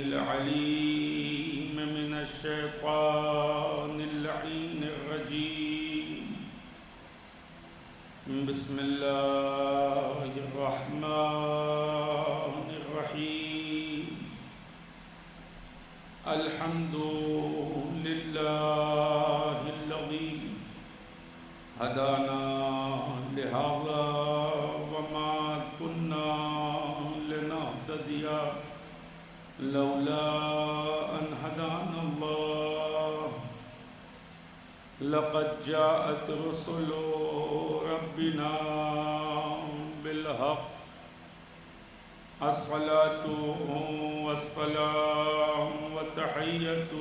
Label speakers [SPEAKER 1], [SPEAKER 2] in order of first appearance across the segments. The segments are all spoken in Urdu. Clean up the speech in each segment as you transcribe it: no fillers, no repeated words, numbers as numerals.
[SPEAKER 1] العليم من الشيطان اللعين الرجيم. بسم الله الرحمن الرحيم. الحمد لله الذي هدانا لهذا وما كنا لنهتدي لولا أن هدانا الله. لقد جاءت رسل ربنا بالحق. الصلاة والسلام والتحية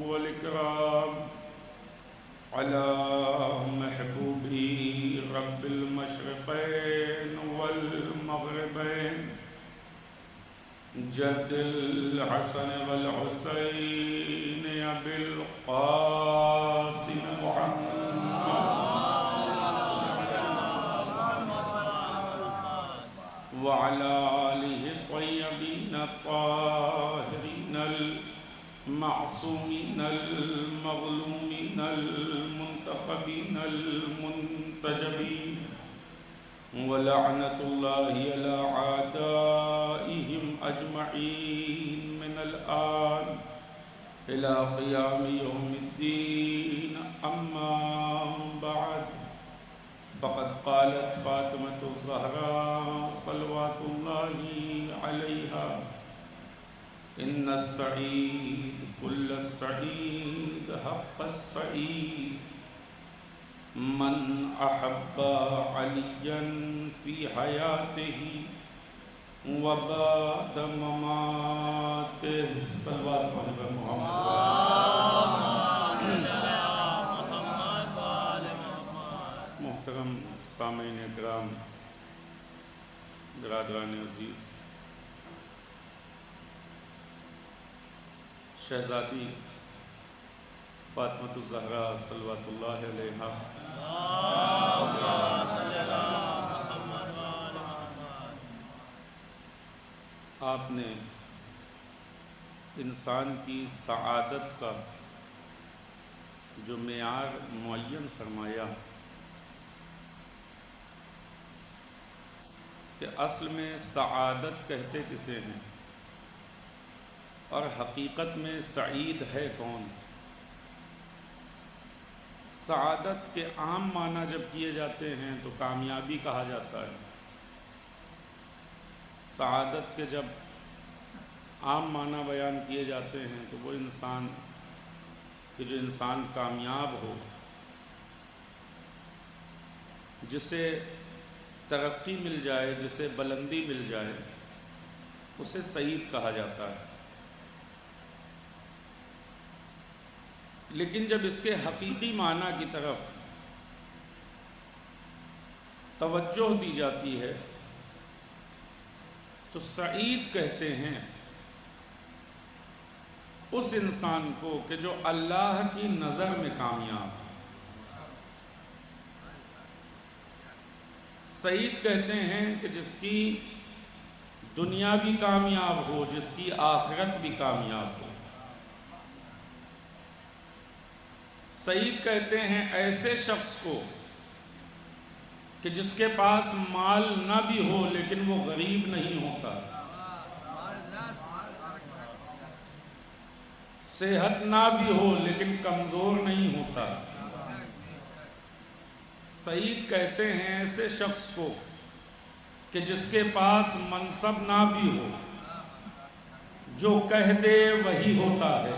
[SPEAKER 1] والإكرام على محبوبي رب المشرقين والمغربين جد الحسن والحسين أبي القاسم محمد وعلى آله الطيبين الطاهرين المعصومين المظلومين المنتخبين المنتجبين. ولعنة الله على أعدائهم أجمعين من الآن إلى قيام يوم الدين. أما بعد، فقد قالت فاطمة الزهراء صلوات الله عليها: إن السعيد كل السعيد حق السعيد من أحب عليا في حياته وبعد مماته. صلوات محمد. محترم سامعین اکرام، برادران عزیز، شہزادی فاطمۃ الزہراء صلوات اللہ علیہا آپ نے انسان کی سعادت کا جو معیار معین فرمایا کہ اصل میں سعادت کہتے کسے ہیں اور حقیقت میں سعید ہے کون؟ سعادت کے عام معنی جب کیے جاتے ہیں تو کامیابی کہا جاتا ہے. سعادت کے جب عام معنی بیان کیے جاتے ہیں تو وہ انسان کہ جو انسان کامیاب ہو، جسے ترقی مل جائے، جسے بلندی مل جائے، اسے سعید کہا جاتا ہے. لیکن جب اس کے حقیقی معنی کی طرف توجہ دی جاتی ہے تو سعید کہتے ہیں اس انسان کو کہ جو اللہ کی نظر میں کامیاب. سعید کہتے ہیں کہ جس کی دنیا بھی کامیاب ہو، جس کی آخرت بھی کامیاب ہو. سعید کہتے ہیں ایسے شخص کو کہ جس کے پاس مال نہ بھی ہو لیکن وہ غریب نہیں ہوتا، صحت نہ بھی ہو لیکن کمزور نہیں ہوتا. سعید کہتے ہیں ایسے شخص کو کہ جس کے پاس منصب نہ بھی ہو، جو کہہ دے وہی ہوتا ہے.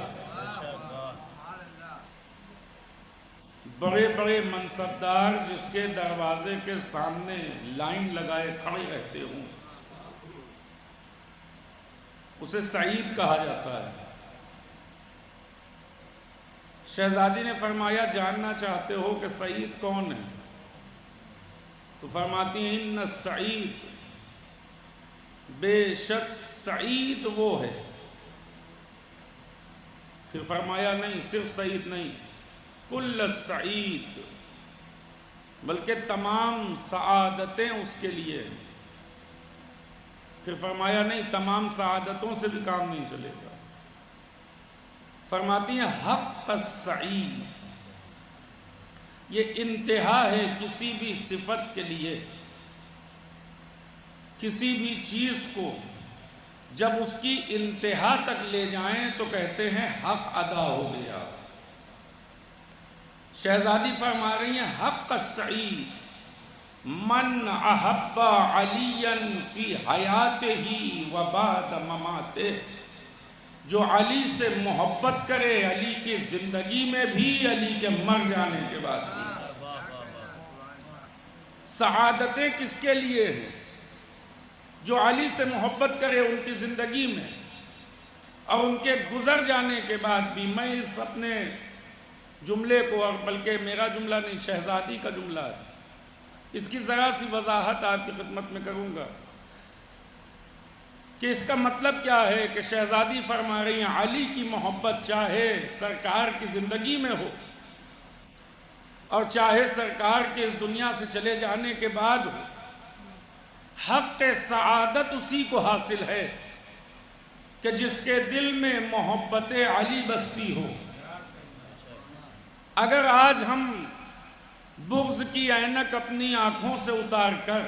[SPEAKER 1] بڑے بڑے منصبدار جس کے دروازے کے سامنے لائن لگائے کھڑے رہتے ہوں، اسے سعید کہا جاتا ہے. شہزادی نے فرمایا جاننا چاہتے ہو کہ سعید کون ہے؟ تو فرماتی ہیں ان السعید، بے شک سعید وہ ہے. پھر فرمایا نہیں، صرف سعید نہیں، کل السعید، بلکہ تمام سعادتیں اس کے لیے ہیں. پھر فرمایا نہیں، تمام سعادتوں سے بھی کام نہیں چلے گا۔ فرماتی ہیں حق السعید، یہ انتہا ہے کسی بھی صفت کے لیے۔ کسی بھی چیز کو جب اس کی انتہا تک لے جائیں تو کہتے ہیں حق ادا ہو گیا۔ شہزادی فرما رہی ہیں حق السعید من احب علیا فی حیاتہ و بعد مماتہ، جو علی سے محبت کرے علی کی زندگی میں بھی، علی کے مر جانے کے بعد بھی۔ سعادتیں کس کے لیے ہیں؟ جو علی سے محبت کرے ان کی زندگی میں اور ان کے گزر جانے کے بعد بھی۔ میں اس اپنے جملے کو، اور بلکہ میرا جملہ نہیں، شہزادی کا جملہ ہے، اس کی ذرا سی وضاحت آپ کی خدمت میں کروں گا کہ اس کا مطلب کیا ہے کہ شہزادی فرما رہی ہیں علی کی محبت چاہے سرکار کی زندگی میں ہو اور چاہے سرکار کے اس دنیا سے چلے جانے کے بعد ہو، حق سعادت اسی کو حاصل ہے کہ جس کے دل میں محبت علی بستی ہو۔ اگر آج ہم بغض کی اینک اپنی آنکھوں سے اتار کر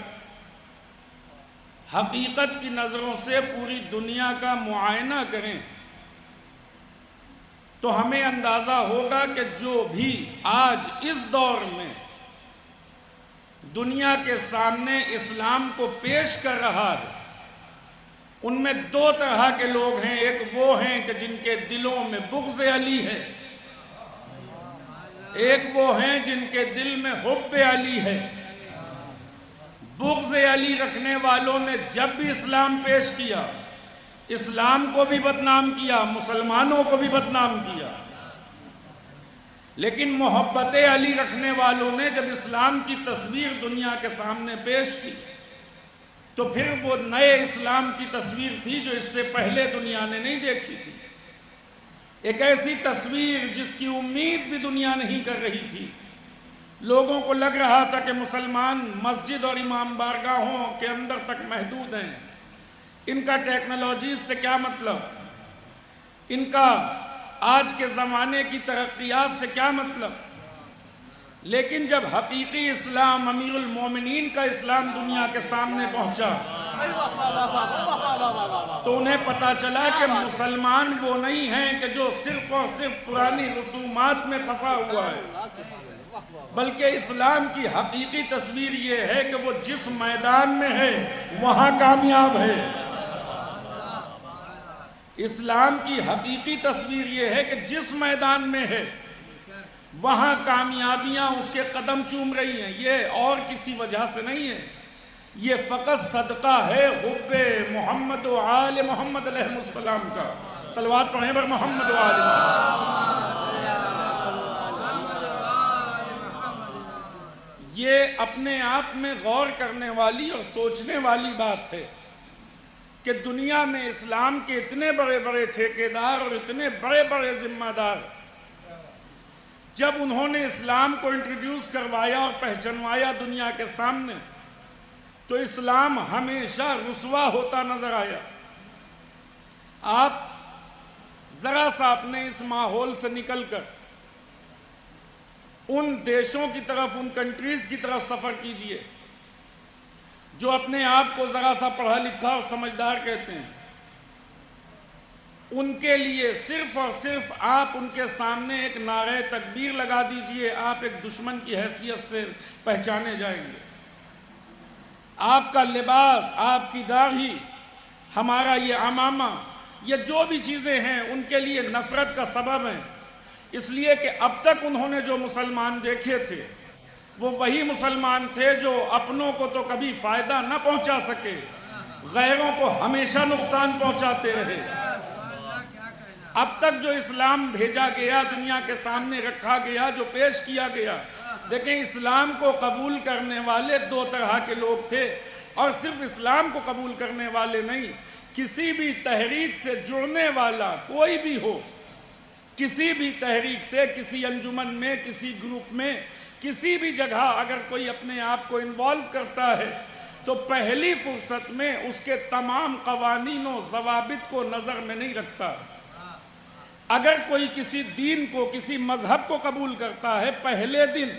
[SPEAKER 1] حقیقت کی نظروں سے پوری دنیا کا معائنہ کریں تو ہمیں اندازہ ہوگا کہ جو بھی آج اس دور میں دنیا کے سامنے اسلام کو پیش کر رہا ہے، ان میں دو طرح کے لوگ ہیں۔ ایک وہ ہیں کہ جن کے دلوں میں بغض علی ہے، ایک وہ ہیں جن کے دل میں حب علی ہے۔ بغض علی رکھنے والوں نے جب بھی اسلام پیش کیا، اسلام کو بھی بدنام کیا، مسلمانوں کو بھی بدنام کیا۔ لیکن محبت علی رکھنے والوں نے جب اسلام کی تصویر دنیا کے سامنے پیش کی تو پھر وہ نئے اسلام کی تصویر تھی جو اس سے پہلے دنیا نے نہیں دیکھی تھی۔ ایک ایسی تصویر جس کی امید بھی دنیا نہیں کر رہی تھی۔ لوگوں کو لگ رہا تھا کہ مسلمان مسجد اور امام بارگاہوں کے اندر تک محدود ہیں، ان کا ٹیکنالوجیز سے کیا مطلب، ان کا آج کے زمانے کی ترقیات سے کیا مطلب۔ لیکن جب حقیقی اسلام، امیر المومنین کا اسلام دنیا کے سامنے پہنچا تو انہیں پتا چلا کہ مسلمان وہ نہیں ہیں کہ جو صرف اور صرف پرانی رسومات میں پھنسا ہوا ہے، بلکہ اسلام کی حقیقی تصویر یہ ہے کہ وہ جس میدان میں ہے وہاں کامیاب ہے۔ اسلام کی حقیقی تصویر یہ ہے کہ جس میدان میں ہے وہاں کامیابیاں اس کے قدم چوم رہی ہیں۔ یہ اور کسی وجہ سے نہیں ہے، یہ فقط صدقہ ہے حب محمد و آل محمد علیہ السلام کا۔ صلوات پڑھیں بر محمد و آل محمد۔ یہ اپنے آپ میں غور کرنے والی اور سوچنے والی بات ہے کہ دنیا میں اسلام کے اتنے بڑے بڑے ٹھیکیدار اور اتنے بڑے بڑے ذمہ دار جب انہوں نے اسلام کو انٹروڈیوس کروایا اور پہچنوایا دنیا کے سامنے تو اسلام ہمیشہ رسوا ہوتا نظر آیا۔ آپ ذرا سا اپنے اس ماحول سے نکل کر ان دیشوں کی طرف، ان کنٹریز کی طرف سفر کیجئے جو اپنے آپ کو ذرا سا پڑھا لکھا اور سمجھدار کہتے ہیں۔ ان کے لیے صرف اور صرف آپ ان کے سامنے ایک نعرہ تکبیر لگا دیجئے، آپ ایک دشمن کی حیثیت سے پہچانے جائیں گے۔ آپ کا لباس، آپ کی داڑھی، ہمارا یہ عمامہ، یہ جو بھی چیزیں ہیں ان کے لیے نفرت کا سبب ہیں، اس لیے کہ اب تک انہوں نے جو مسلمان دیکھے تھے وہ وہی مسلمان تھے جو اپنوں کو تو کبھی فائدہ نہ پہنچا سکے، غیروں کو ہمیشہ نقصان پہنچاتے رہے۔ اب تک جو اسلام بھیجا گیا، دنیا کے سامنے رکھا گیا، جو پیش کیا گیا، دیکھیں اسلام کو قبول کرنے والے دو طرح کے لوگ تھے، اور صرف اسلام کو قبول کرنے والے نہیں، کسی بھی تحریک سے جڑنے والا کوئی بھی ہو، کسی بھی تحریک سے، کسی انجمن میں، کسی گروپ میں، کسی بھی جگہ اگر کوئی اپنے آپ کو انوالو کرتا ہے تو پہلی فرصت میں اس کے تمام قوانین و ضوابط کو نظر میں نہیں رکھتا۔ اگر کوئی کسی دین کو، کسی مذہب کو قبول کرتا ہے، پہلے دن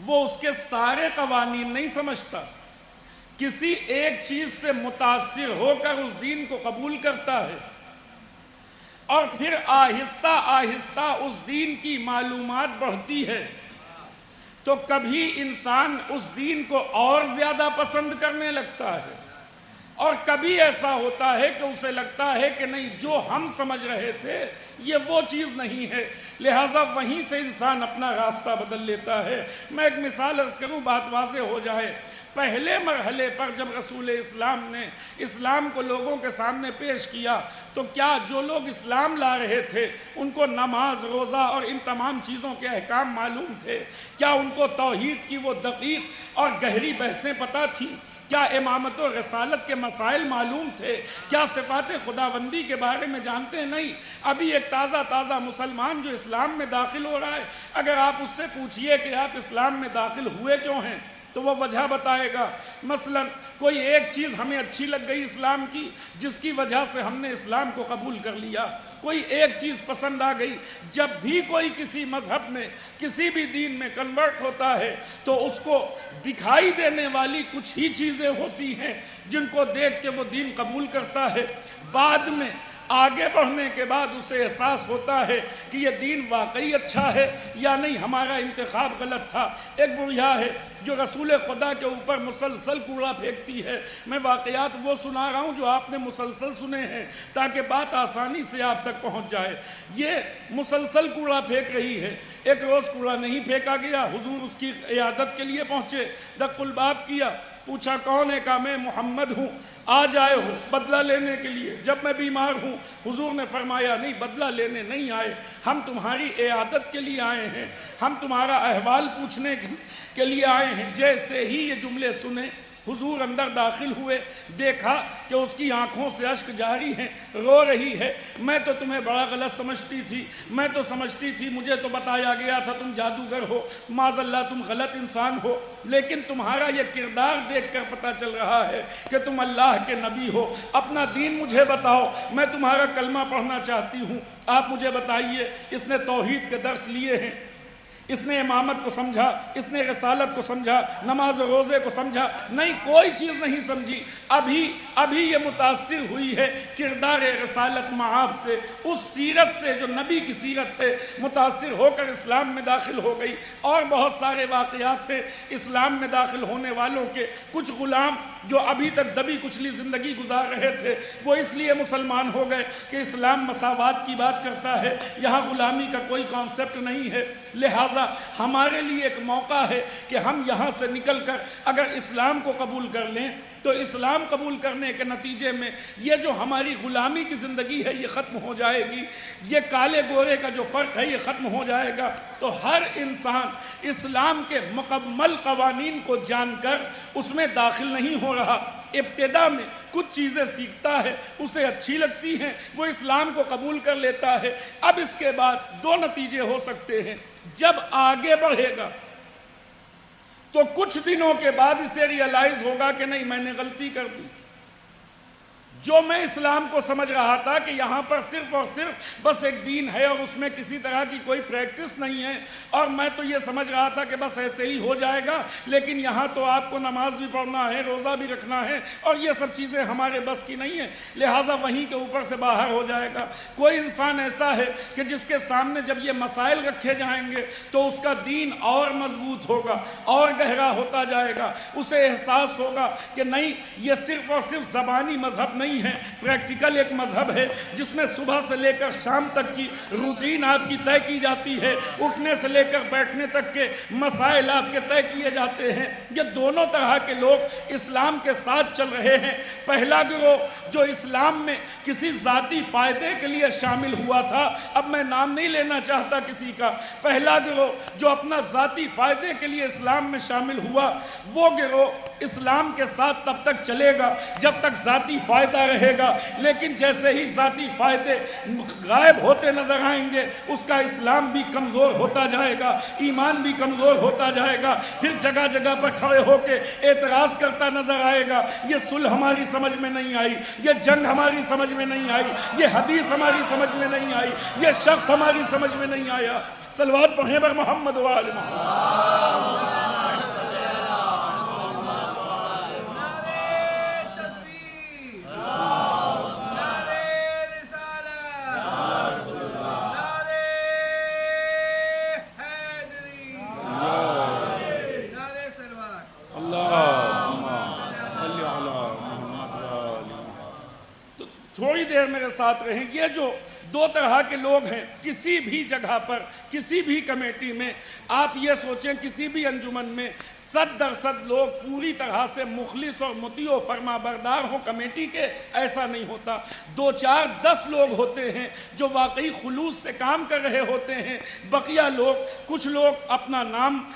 [SPEAKER 1] وہ اس کے سارے قوانین نہیں سمجھتا، کسی ایک چیز سے متاثر ہو کر اس دین کو قبول کرتا ہے، اور پھر آہستہ آہستہ اس دین کی معلومات بڑھتی ہے، تو کبھی انسان اس دین کو اور زیادہ پسند کرنے لگتا ہے، اور کبھی ایسا ہوتا ہے کہ اسے لگتا ہے کہ نہیں، جو ہم سمجھ رہے تھے یہ وہ چیز نہیں ہے، لہٰذا وہیں سے انسان اپنا راستہ بدل لیتا ہے۔ میں ایک مثال عرض کروں، بات واضح ہو جائے۔ پہلے مرحلے پر جب رسول اسلام نے اسلام کو لوگوں کے سامنے پیش کیا، تو کیا جو لوگ اسلام لا رہے تھے ان کو نماز، روزہ اور ان تمام چیزوں کے احکام معلوم تھے؟ کیا ان کو توحید کی وہ دقیق اور گہری بحثیں پتہ تھیں؟ کیا امامت و رسالت کے مسائل معلوم تھے؟ کیا صفات خداوندی کے بارے میں جانتے؟ نہیں۔ ابھی ایک تازہ مسلمان جو اسلام میں داخل ہو رہا ہے، اگر آپ اس سے پوچھئے کہ آپ اسلام میں داخل ہوئے کیوں ہیں، تو وہ وجہ بتائے گا۔ مثلا کوئی ایک چیز ہمیں اچھی لگ گئی اسلام کی، جس کی وجہ سے ہم نے اسلام کو قبول کر لیا، کوئی ایک چیز پسند آ گئی۔ جب بھی کوئی کسی مذہب میں، کسی بھی دین میں کنورٹ ہوتا ہے، تو اس کو دکھائی دینے والی کچھ ہی چیزیں ہوتی ہیں جن کو دیکھ کے وہ دین قبول کرتا ہے۔ بعد میں آگے بڑھنے کے بعد اسے احساس ہوتا ہے کہ یہ دین واقعی اچھا ہے یا نہیں، ہمارا انتخاب غلط تھا۔ ایک بڑھیا ہے جو رسول خدا کے اوپر مسلسل کوڑا پھینکتی ہے۔ میں واقعات وہ سنا رہا ہوں جو آپ نے مسلسل سنے ہیں، تاکہ بات آسانی سے آپ تک پہنچ جائے۔ یہ مسلسل کوڑا پھینک رہی ہے۔ ایک روز کوڑا نہیں پھینکا گیا، حضور اس کی عیادت کے لیے پہنچے، دق الباب کیا، پوچھا کون ہے؟ کہا میں محمد ہوں، آج آئے ہو بدلہ لینے کے لیے جب میں بیمار ہوں؟ حضور نے فرمایا نہیں، بدلہ لینے نہیں آئے، ہم تمہاری عیادت کے لیے آئے ہیں، ہم تمہارا احوال پوچھنے کے لیے آئے ہیں۔ جیسے ہی یہ جملے سنے، حضور اندر داخل ہوئے، دیکھا کہ اس کی آنکھوں سے اشک جاری ہیں، رو رہی ہے۔ میں تو تمہیں بڑا غلط سمجھتی تھی، میں تو سمجھتی تھی، مجھے تو بتایا گیا تھا تم جادوگر ہو، معاذ اللہ تم غلط انسان ہو، لیکن تمہارا یہ کردار دیکھ کر پتہ چل رہا ہے کہ تم اللہ کے نبی ہو۔ اپنا دین مجھے بتاؤ، میں تمہارا کلمہ پڑھنا چاہتی ہوں، آپ مجھے بتائیے۔ اس نے توحید کے درس لیے ہیں، اس نے امامت کو سمجھا، اس نے رسالت کو سمجھا، نماز و روزے کو سمجھا؟ نہیں، کوئی چیز نہیں سمجھی۔ ابھی یہ متاثر ہوئی ہے کردار رسالت معاب سے، اس سیرت سے جو نبی کی سیرت ہے، متاثر ہو کر اسلام میں داخل ہو گئی۔ اور بہت سارے واقعات ہیں اسلام میں داخل ہونے والوں کے۔ کچھ غلام جو ابھی تک دبی کچلی زندگی گزار رہے تھے، وہ اس لیے مسلمان ہو گئے کہ اسلام مساوات کی بات کرتا ہے، یہاں غلامی کا کوئی کانسیپٹ نہیں ہے۔ لہٰذا ہمارے لیے ایک موقع ہے کہ ہم یہاں سے نکل کر اگر اسلام کو قبول کر لیں، تو اسلام قبول کرنے کے نتیجے میں یہ جو ہماری غلامی کی زندگی ہے یہ ختم ہو جائے گی، یہ کالے گورے کا جو فرق ہے یہ ختم ہو جائے گا۔ تو ہر انسان اسلام کے مکمل قوانین کو جان کر اس میں داخل نہیں ہو رہا۔ ابتدا میں کچھ چیزیں سیکھتا ہے، اسے اچھی لگتی ہیں، وہ اسلام کو قبول کر لیتا ہے۔ اب اس کے بعد دو نتیجے ہو سکتے ہیں۔ جب آگے بڑھے گا تو کچھ دنوں کے بعد اسے ریئلائز ہوگا کہ نہیں، میں نے غلطی کر دی۔ جو میں اسلام کو سمجھ رہا تھا کہ یہاں پر صرف اور صرف بس ایک دین ہے اور اس میں کسی طرح کی کوئی پریکٹس نہیں ہے، اور میں تو یہ سمجھ رہا تھا کہ بس ایسے ہی ہو جائے گا، لیکن یہاں تو آپ کو نماز بھی پڑھنا ہے، روزہ بھی رکھنا ہے، اور یہ سب چیزیں ہمارے بس کی نہیں ہیں، لہٰذا وہیں کے اوپر سے باہر ہو جائے گا۔ کوئی انسان ایسا ہے کہ جس کے سامنے جب یہ مسائل رکھے جائیں گے تو اس کا دین اور مضبوط ہوگا، اور گہرا ہوتا جائے گا، اسے احساس ہوگا کہ نہیں، یہ صرف اور صرف زبانی مذہب نہیں ہے، پریکٹیکل ایک مذہب ہے جس میں صبح سے لے کر شام تک کی روٹین آپ کی طے کی جاتی ہے، اٹھنے سے لے کر بیٹھنے تک کے مسائل آپ کے طے کیے جاتے ہیں۔ یہ دونوں طرح کے لوگ اسلام کے ساتھ چل رہے ہیں۔ پہلا گروہ جو اسلام میں کسی ذاتی فائدے کے لیے شامل ہوا تھا، اب میں نام نہیں لینا چاہتا کسی کا، پہلا گروہ جو اپنا ذاتی فائدے کے لیے اسلام میں شامل ہوا، وہ گروہ اسلام کے ساتھ تب تک چلے گا جب تک ذاتی فائدہ لگا رہے گا، لیکن جیسے ہی ذاتی فائدے غائب ہوتے نظر آئیں گے اس کا اسلام بھی کمزور ہوتا جائے گا، ایمان بھی کمزور ہوتا جائے گا، پھر جگہ جگہ پر کھڑے ہو کے اعتراض کرتا نظر آئے گا، یہ صلح ہماری سمجھ میں نہیں آئی، یہ جنگ ہماری سمجھ میں نہیں آئی، یہ حدیث ہماری سمجھ میں نہیں آئی، یہ شخص ہماری سمجھ میں نہیں آیا۔ صلوات پڑھیں بر محمد و آل محمد۔ تھوڑی دیر میرے ساتھ رہیں۔ یہ جو دو طرح کے لوگ ہیں، کسی بھی جگہ پر، کسی بھی کمیٹی میں آپ یہ سوچیں، کسی بھی انجمن میں 100% لوگ پوری طرح سے مخلص اور مطیع و فرما بردار ہوں کمیٹی کے، ایسا نہیں ہوتا۔ 2 4 10 لوگ ہوتے ہیں جو واقعی خلوص سے کام کر رہے ہوتے ہیں، بقیہ لوگ، کچھ لوگ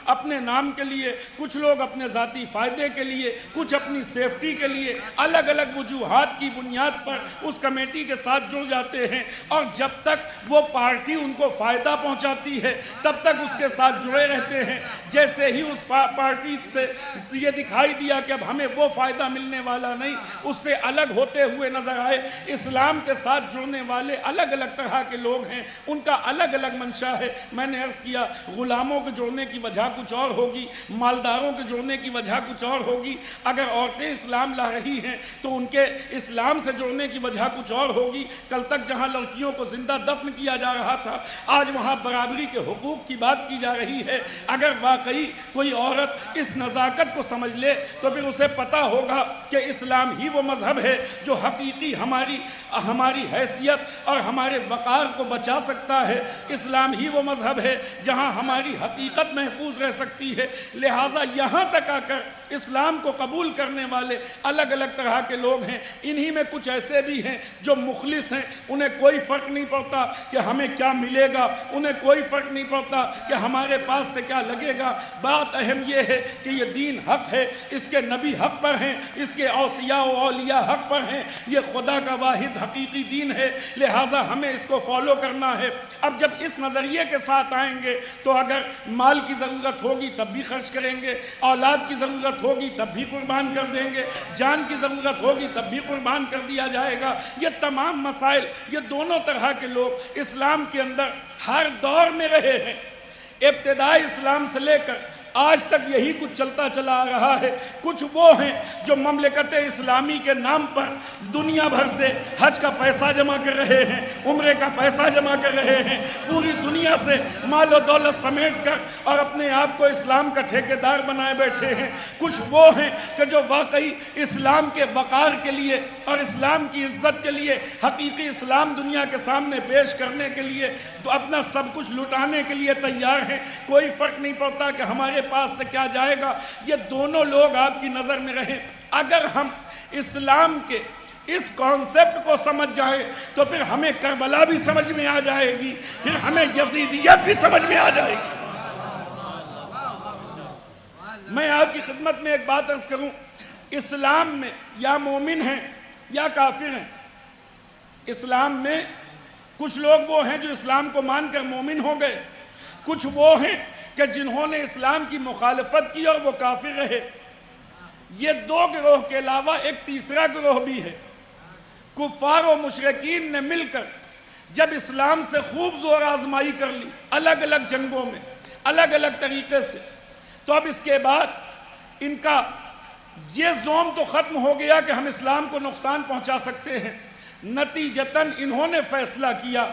[SPEAKER 1] اپنے نام کے لیے، کچھ لوگ اپنے ذاتی فائدے کے لیے، کچھ اپنی سیفٹی کے لیے الگ الگ وجوہات کی بنیاد پر اس کمیٹی کے ساتھ جڑ جاتے ہیں، اور جب تک وہ پارٹی ان کو فائدہ پہنچاتی ہے تب تک اس کے ساتھ جڑے رہتے ہیں۔ جیسے ہی اس پارٹی سے یہ دکھائی دیا کہ اب ہمیں وہ فائدہ ملنے والا نہیں، اس سے الگ ہوتے ہوئے نظر آئے۔ اسلام کے ساتھ جڑنے والے الگ الگ طرح کے لوگ ہیں، ان کا الگ الگ منشا ہے۔ میں نے عرض کیا غلاموں کے جڑنے کی وجہ کچھ اور ہوگی، مالداروں کے جڑنے کی وجہ کچھ اور ہوگی، اگر عورتیں اسلام لا رہی ہیں تو ان کے اسلام سے جڑنے کی وجہ کچھ اور ہوگی۔ کل تک جہاں لڑکیوں کو زندہ دفن کیا جا رہا تھا، آج وہاں برابری کے حقوق کی بات کی جا رہی ہے۔ اگر واقعی کوئی عورت اس نزاکت کو سمجھ لے تو پھر اسے پتا ہوگا کہ اسلام ہی وہ مذہب ہے جو حقیقی ہماری حیثیت اور ہمارے وقار کو بچا سکتا ہے۔ اسلام ہی وہ مذہب ہے جہاں ہماری حقیقت محفوظ رہ سکتی ہے۔ لہٰذا یہاں تک آ کر اسلام کو قبول کرنے والے الگ الگ طرح کے لوگ ہیں۔ انہی میں کچھ ایسے بھی ہیں جو مخلص ہیں، انہیں کوئی فرق نہیں پڑتا کہ ہمیں کیا ملے گا، انہیں کوئی فرق نہیں پڑتا کہ ہمارے پاس سے کیا لگے گا۔ بات اہم یہ ہے کہ یہ دین حق ہے، اس کے نبی حق پر ہیں، اس کے اوصیاء و اولیاء حق پر ہیں، یہ خدا کا واحد حقیقی دین ہے، لہٰذا ہمیں اس کو فالو کرنا ہے۔ اب جب اس نظریے کے ساتھ آئیں گے تو اگر مال کی ضرورت ہوگی تب بھی خرچ کریں گے، اولاد کی ضرورت ہوگی تب بھی قربان کر دیں گے، جان کی ضرورت ہوگی تب بھی قربان کر دیا جائے گا۔ یہ تمام مسائل، یہ دونوں طرح کے لوگ اسلام کے اندر ہر دور میں رہے ہیں، ابتدائی اسلام سے لے کر آج تک یہی کچھ چلتا چلا آ رہا ہے۔ کچھ وہ ہیں جو مملکت اسلامی کے نام پر دنیا بھر سے حج کا پیسہ جمع کر رہے ہیں، عمرے کا پیسہ جمع کر رہے ہیں، پوری دنیا سے مال و دولت سمیٹ کر اور اپنے آپ کو اسلام کا ٹھیکیدار بنائے بیٹھے ہیں۔ کچھ وہ ہیں کہ جو واقعی اسلام کے وقار کے لیے اور اسلام کی عزت کے لیے، حقیقی اسلام دنیا کے سامنے پیش کرنے کے لیے تو اپنا سب کچھ لٹانے کے لیے تیار ہیں۔ کوئی فرق نہیں پڑتا کہ ہمارے پاس سے کیا جائے گا۔ یہ دونوں لوگ آپ کی نظر میں رہیں۔ اگر ہم اسلام کے اس کانسیپٹ کو سمجھ جائیں تو پھر ہمیں کربلا بھی سمجھ میں آ جائے گی، پھر ہمیں یزیدیت بھی سمجھ میں آ جائے گی۔ میں آپ کی خدمت میں ایک بات عرض کروں، اسلام میں یا مومن ہیں یا کافر ہیں۔ اسلام میں کچھ لوگ وہ ہیں جو اسلام کو مان کر مومن ہو گئے، کچھ وہ ہیں کہ جنہوں نے اسلام کی مخالفت کی اور وہ کافر رہے۔ یہ 2 گروہ کے علاوہ ایک تیسرا گروہ بھی ہے۔ کفار و مشرکین نے مل کر جب اسلام سے خوب زور آزمائی کر لی الگ الگ جنگوں میں الگ الگ طریقے سے، تو اب اس کے بعد ان کا یہ زوم تو ختم ہو گیا کہ ہم اسلام کو نقصان پہنچا سکتے ہیں۔ نتیجتاً انہوں نے فیصلہ کیا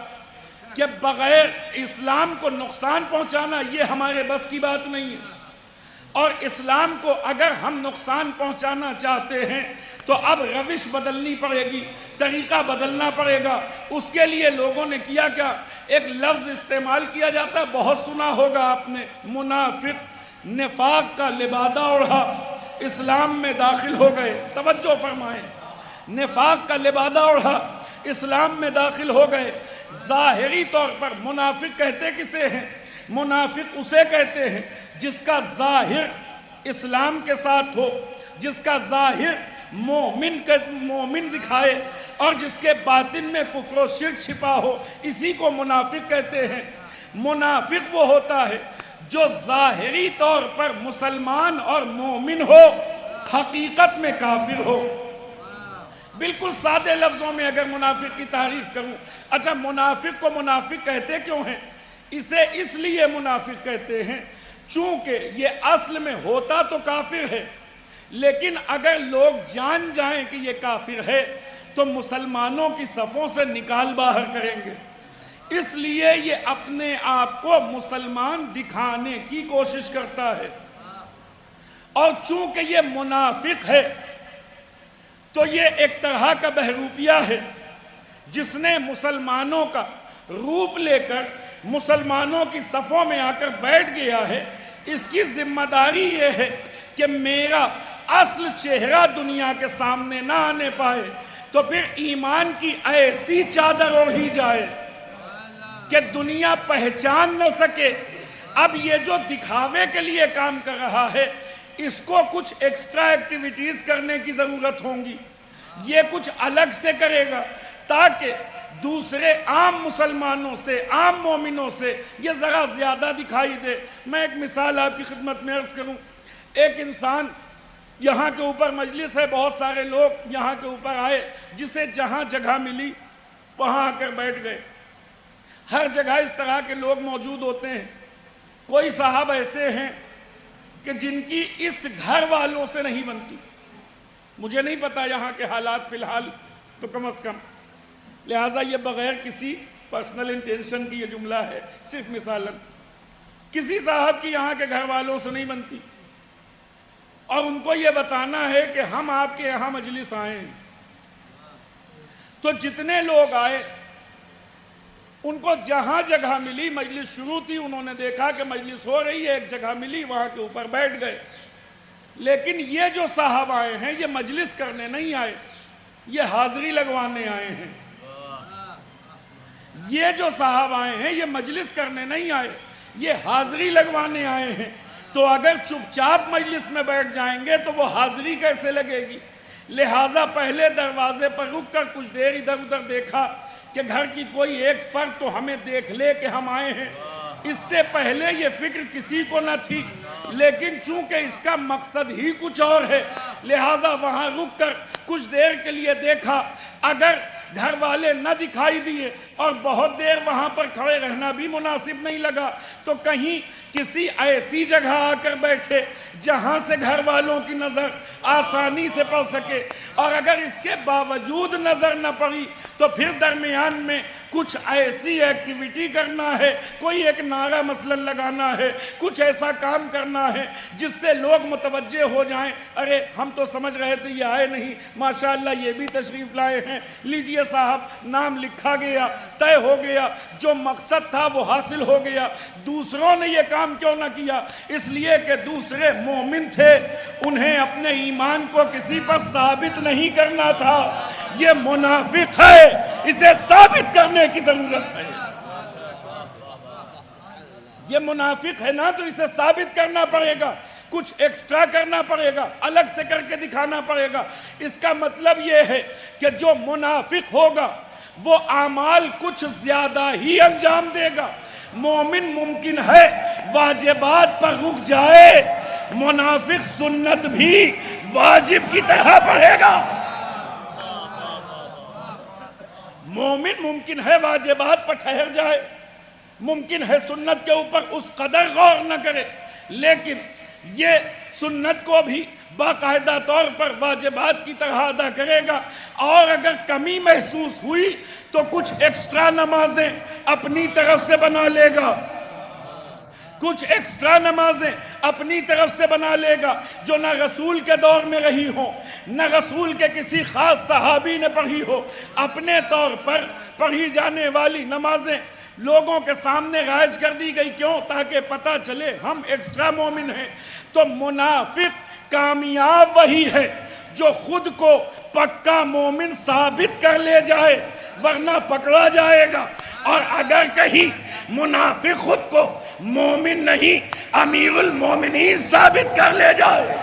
[SPEAKER 1] کہ بغیر اسلام کو نقصان پہنچانا یہ ہمارے بس کی بات نہیں ہے، اور اسلام کو اگر ہم نقصان پہنچانا چاہتے ہیں تو اب روش بدلنی پڑے گی، طریقہ بدلنا پڑے گا۔ اس کے لیے لوگوں نے کیا کیا، ایک لفظ استعمال کیا جاتا ہے، بہت سنا ہوگا آپ نے، منافق، نفاق کا لبادہ اوڑھا اسلام میں داخل ہو گئے۔ توجہ فرمائیں، نفاق کا لبادہ اوڑھا اسلام میں داخل ہو گئے۔ ظاہری طور پر منافق کہتے کسے ہیں؟ منافق اسے کہتے ہیں جس کا ظاہر اسلام کے ساتھ ہو، جس کا ظاہر مومن دکھائے اور جس کے باطن میں کفر و شرک چھپا ہو، اسی کو منافق کہتے ہیں۔ منافق وہ ہوتا ہے جو ظاہری طور پر مسلمان اور مومن ہو، حقیقت میں کافر ہو۔ بالکل سادے لفظوں میں اگر منافق کی تعریف کروں، اچھا منافق کو منافق کہتے کیوں ہیں؟ اسے اس لیے منافق کہتے ہیں چونکہ یہ اصل میں ہوتا تو کافر ہے، لیکن اگر لوگ جان جائیں کہ یہ کافر ہے تو مسلمانوں کی صفوں سے نکال باہر کریں گے، اس لیے یہ اپنے آپ کو مسلمان دکھانے کی کوشش کرتا ہے۔ اور چونکہ یہ منافق ہے تو یہ ایک طرح کا بہروپیہ ہے جس نے مسلمانوں کا روپ لے کر مسلمانوں کی صفوں میں آ کر بیٹھ گیا ہے۔ اس کی ذمہ داری یہ ہے کہ میرا اصل چہرہ دنیا کے سامنے نہ آنے پائے، تو پھر ایمان کی ایسی چادر اوڑھی جائے کہ دنیا پہچان نہ سکے۔ اب یہ جو دکھاوے کے لیے کام کر رہا ہے، اس کو کچھ ایکسٹرا ایکٹیویٹیز کرنے کی ضرورت ہوں گی، یہ کچھ الگ سے کرے گا تاکہ دوسرے عام مسلمانوں سے، عام مومنوں سے یہ ذرا زیادہ دکھائی دے۔ میں ایک مثال آپ کی خدمت میں عرض کروں۔ ایک انسان یہاں کے اوپر مجلس ہے، بہت سارے لوگ یہاں کے اوپر آئے، جسے جہاں جگہ ملی وہاں آ کر بیٹھ گئے۔ ہر جگہ اس طرح کے لوگ موجود ہوتے ہیں۔ کوئی صاحب ایسے ہیں کہ جن کی اس گھر والوں سے نہیں بنتی، مجھے نہیں پتا یہاں کے حالات فی الحال تو کم از کم، لہٰذا یہ بغیر کسی پرسنل انٹینشن کی یہ جملہ ہے، صرف مثالاً کسی صاحب کی یہاں کے گھر والوں سے نہیں بنتی اور ان کو یہ بتانا ہے کہ ہم آپ کے یہاں مجلس آئے ہیں، تو جتنے لوگ آئے ان کو جہاں جگہ ملی، مجلس شروع تھی، انہوں نے دیکھا کہ مجلس ہو رہی ہے، ایک جگہ ملی وہاں کے اوپر بیٹھ گئے۔ لیکن یہ جو صاحب آئے ہیں یہ مجلس کرنے نہیں آئے، یہ حاضری لگوانے آئے ہیں۔ یہ جو صاحب آئے ہیں یہ مجلس کرنے نہیں آئے، یہ حاضری لگوانے آئے ہیں۔ تو اگر چپ چاپ مجلس میں بیٹھ جائیں گے تو وہ حاضری کیسے لگے گی؟ لہٰذا پہلے دروازے پر رک کر کچھ دیر ادھر ادھر دیکھا کہ گھر کی کوئی ایک فرد تو ہمیں دیکھ لے کہ ہم آئے ہیں۔ اس سے پہلے یہ فکر کسی کو نہ تھی، لیکن چونکہ اس کا مقصد ہی کچھ اور ہے، لہٰذا وہاں رک کر کچھ دیر کے لیے دیکھا۔ اگر گھر والے نہ دکھائی دیے اور بہت دیر وہاں پر کھڑے رہنا بھی مناسب نہیں لگا، تو کہیں کسی ایسی جگہ آ کر بیٹھے جہاں سے گھر والوں کی نظر آسانی سے پڑ سکے، اور اگر اس کے باوجود نظر نہ پڑی تو پھر درمیان میں کچھ ایسی ایکٹیویٹی کرنا ہے، کوئی ایک نعرہ مثلا لگانا ہے، کچھ ایسا کام کرنا ہے جس سے لوگ متوجہ ہو جائیں، ارے ہم تو سمجھ رہے تھے یہ آئے نہیں، ماشاءاللہ یہ بھی تشریف لائے ہیں، لیجئے صاحب نام لکھا گیا، طے ہو گیا، جو مقصد تھا وہ حاصل ہو گیا۔ دوسروں نے یہ کام کیوں نہ کیا؟ اس لیے کہ دوسرے مومن تھے، انہیں اپنے ایمان کو کسی پر ثابت نہیں کرنا تھا۔ یہ منافق ہے، اسے ثابت کرنے کی ضرورت ہے۔ یہ منافق ہے نا، تو اسے ثابت کرنا پڑے گا، کچھ ایکسٹرا کرنا پڑے گا، الگ سے کر کے دکھانا پڑے گا۔ اس کا مطلب یہ ہے کہ جو منافق ہوگا وہ اعمال کچھ زیادہ ہی انجام دے گا۔ مومن ممکن ہے واجبات پر رک جائے، منافق سنت بھی واجب کی طرح پڑھے گا۔ مومن ممکن ہے واجبات پر ٹھہر جائے، ممکن ہے سنت کے اوپر اس قدر غور نہ کرے، لیکن یہ سنت کو بھی باقاعدہ طور پر واجبات کی طرح ادا کرے گا، اور اگر کمی محسوس ہوئی تو کچھ ایکسٹرا نمازیں اپنی طرف سے بنا لے گا، کچھ ایکسٹرا نمازیں اپنی طرف سے بنا لے گا جو نہ رسول کے دور میں رہی ہو، نہ رسول کے کسی خاص صحابی نے پڑھی ہو۔ اپنے طور پر پڑھی جانے والی نمازیں لوگوں کے سامنے رائج کر دی گئی، کیوں؟ تاکہ پتہ چلے ہم ایکسٹرا مومن ہیں۔ تو منافق کامیاب وہی ہے جو خود کو پکا مومن ثابت کر لے جائے، ورنہ پکڑا جائے گا۔ اور اگر کہیں منافق خود کو مومن نہیں امیر المومنین ثابت کر لے جائے،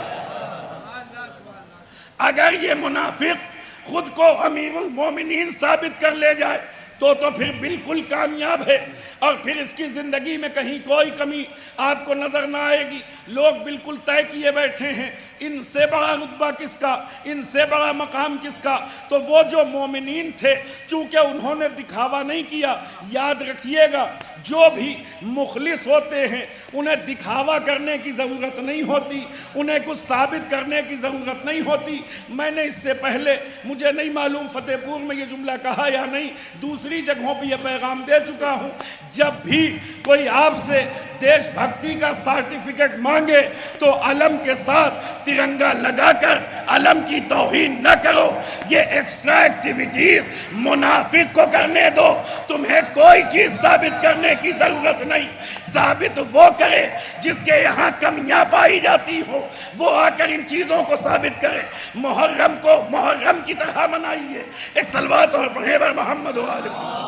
[SPEAKER 2] اگر یہ منافق خود کو امیر المومنین ثابت کر لے جائے تو پھر بالکل کامیاب ہے، اور پھر اس کی زندگی میں کہیں کوئی کمی آپ کو نظر نہ آئے گی۔ لوگ بالکل طے کیے بیٹھے ہیں ان سے بڑا رتبہ کس کا، ان سے بڑا مقام کس کا، تو وہ جو مومنین تھے چونکہ انہوں نے دکھاوا نہیں کیا۔ یاد رکھیے گا جو بھی مخلص ہوتے ہیں انہیں دکھاوا کرنے کی ضرورت نہیں ہوتی، انہیں کچھ ثابت کرنے کی ضرورت نہیں ہوتی۔ میں نے اس سے پہلے، مجھے نہیں معلوم فتح پور میں یہ جملہ کہا یا نہیں، دوسری جگہوں پہ یہ پیغام دے چکا ہوں، جب بھی کوئی آپ سے دیش بھکتی کا سرٹیفکیٹ مانگے تو علم کے ساتھ ترنگا لگا کر علم کی توہین نہ کرو۔ یہ ایکسٹرا ایکٹیویٹیز منافق کو کرنے دو، تمہیں کوئی چیز ثابت کرنے کی ضرورت نہیں۔ ثابت وہ کرے جس کے یہاں کمیاں پائی جاتی ہو، وہ آ کر ان چیزوں کو ثابت کرے۔ محرم کو محرم کی طرح منائیے۔ ایک صلوات اور پڑھے بر محمد و آل محمد۔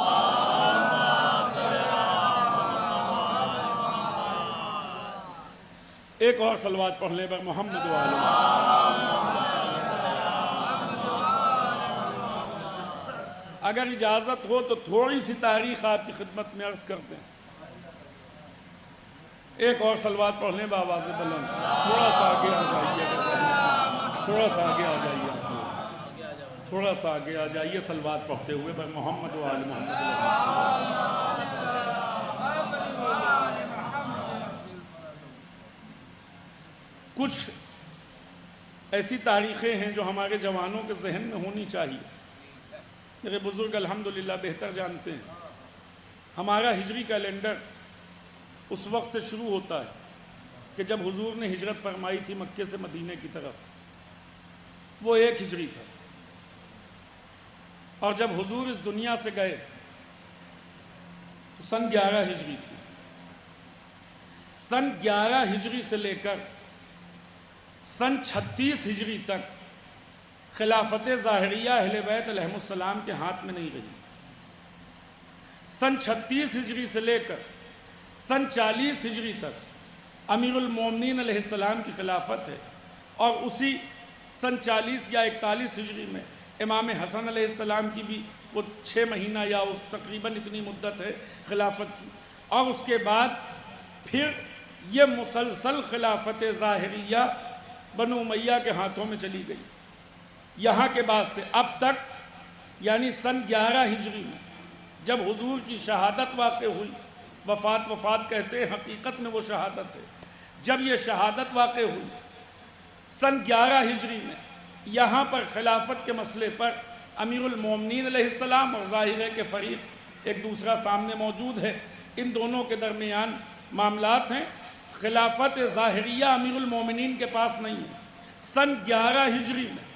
[SPEAKER 2] ایک اور صلوات پڑھ لیں بر محمد و آل محمد۔ اگر اجازت ہو تو تھوڑی سی تاریخ آپ کی خدمت میں عرض کرتے ہیں۔ ایک اور صلوات پڑھ لیں بآواز بلند۔ تھوڑا سا آگے آ جائیے، تھوڑا سا آگے آ جائیے، تھوڑا سا آگے آ جائیے صلوات پڑھتے ہوئے بر محمد و آل محمد۔ کچھ ایسی تاریخیں ہیں جو ہمارے جوانوں کے ذہن میں ہونی چاہیے۔ میرے بزرگ الحمدللہ بہتر جانتے ہیں، ہمارا ہجری کیلنڈر اس وقت سے شروع ہوتا ہے کہ جب حضور نے ہجرت فرمائی تھی مکے سے مدینے کی طرف، وہ 1 ہجری تھا، اور جب حضور اس دنیا سے گئے تو سن 11 ہجری تھی۔ سن 11 ہجری سے لے کر سن 36 ہجری تک خلافت ظاہریہ اہل بیت علیہم السلام کے ہاتھ میں نہیں رہی۔ سن 36 ہجری سے لے کر سن 40 ہجری تک امیر المومنین علیہ السلام کی خلافت ہے، اور اسی سن 40 یا 41 ہجری میں امام حسن علیہ السلام کی بھی وہ 6 مہینہ یا اس تقریباً اتنی مدت ہے خلافت کی، اور اس کے بعد پھر یہ مسلسل خلافت ظاہریہ بنو امیہ کے ہاتھوں میں چلی گئی۔ یہاں کے بعد سے اب تک، یعنی سن 11 ہجری میں جب حضور کی شہادت واقع ہوئی، وفات کہتے ہیں، حقیقت میں وہ شہادت ہے، جب یہ شہادت واقع ہوئی سن 11 ہجری میں، یہاں پر خلافت کے مسئلے پر امیر المومنین علیہ السلام اور ظاہرہ کے فریق ایک دوسرا سامنے موجود ہے، ان دونوں کے درمیان معاملات ہیں۔ خلافت ظاہریہ امیر المومنین کے پاس نہیں ہے۔ سن 11 ہجری میں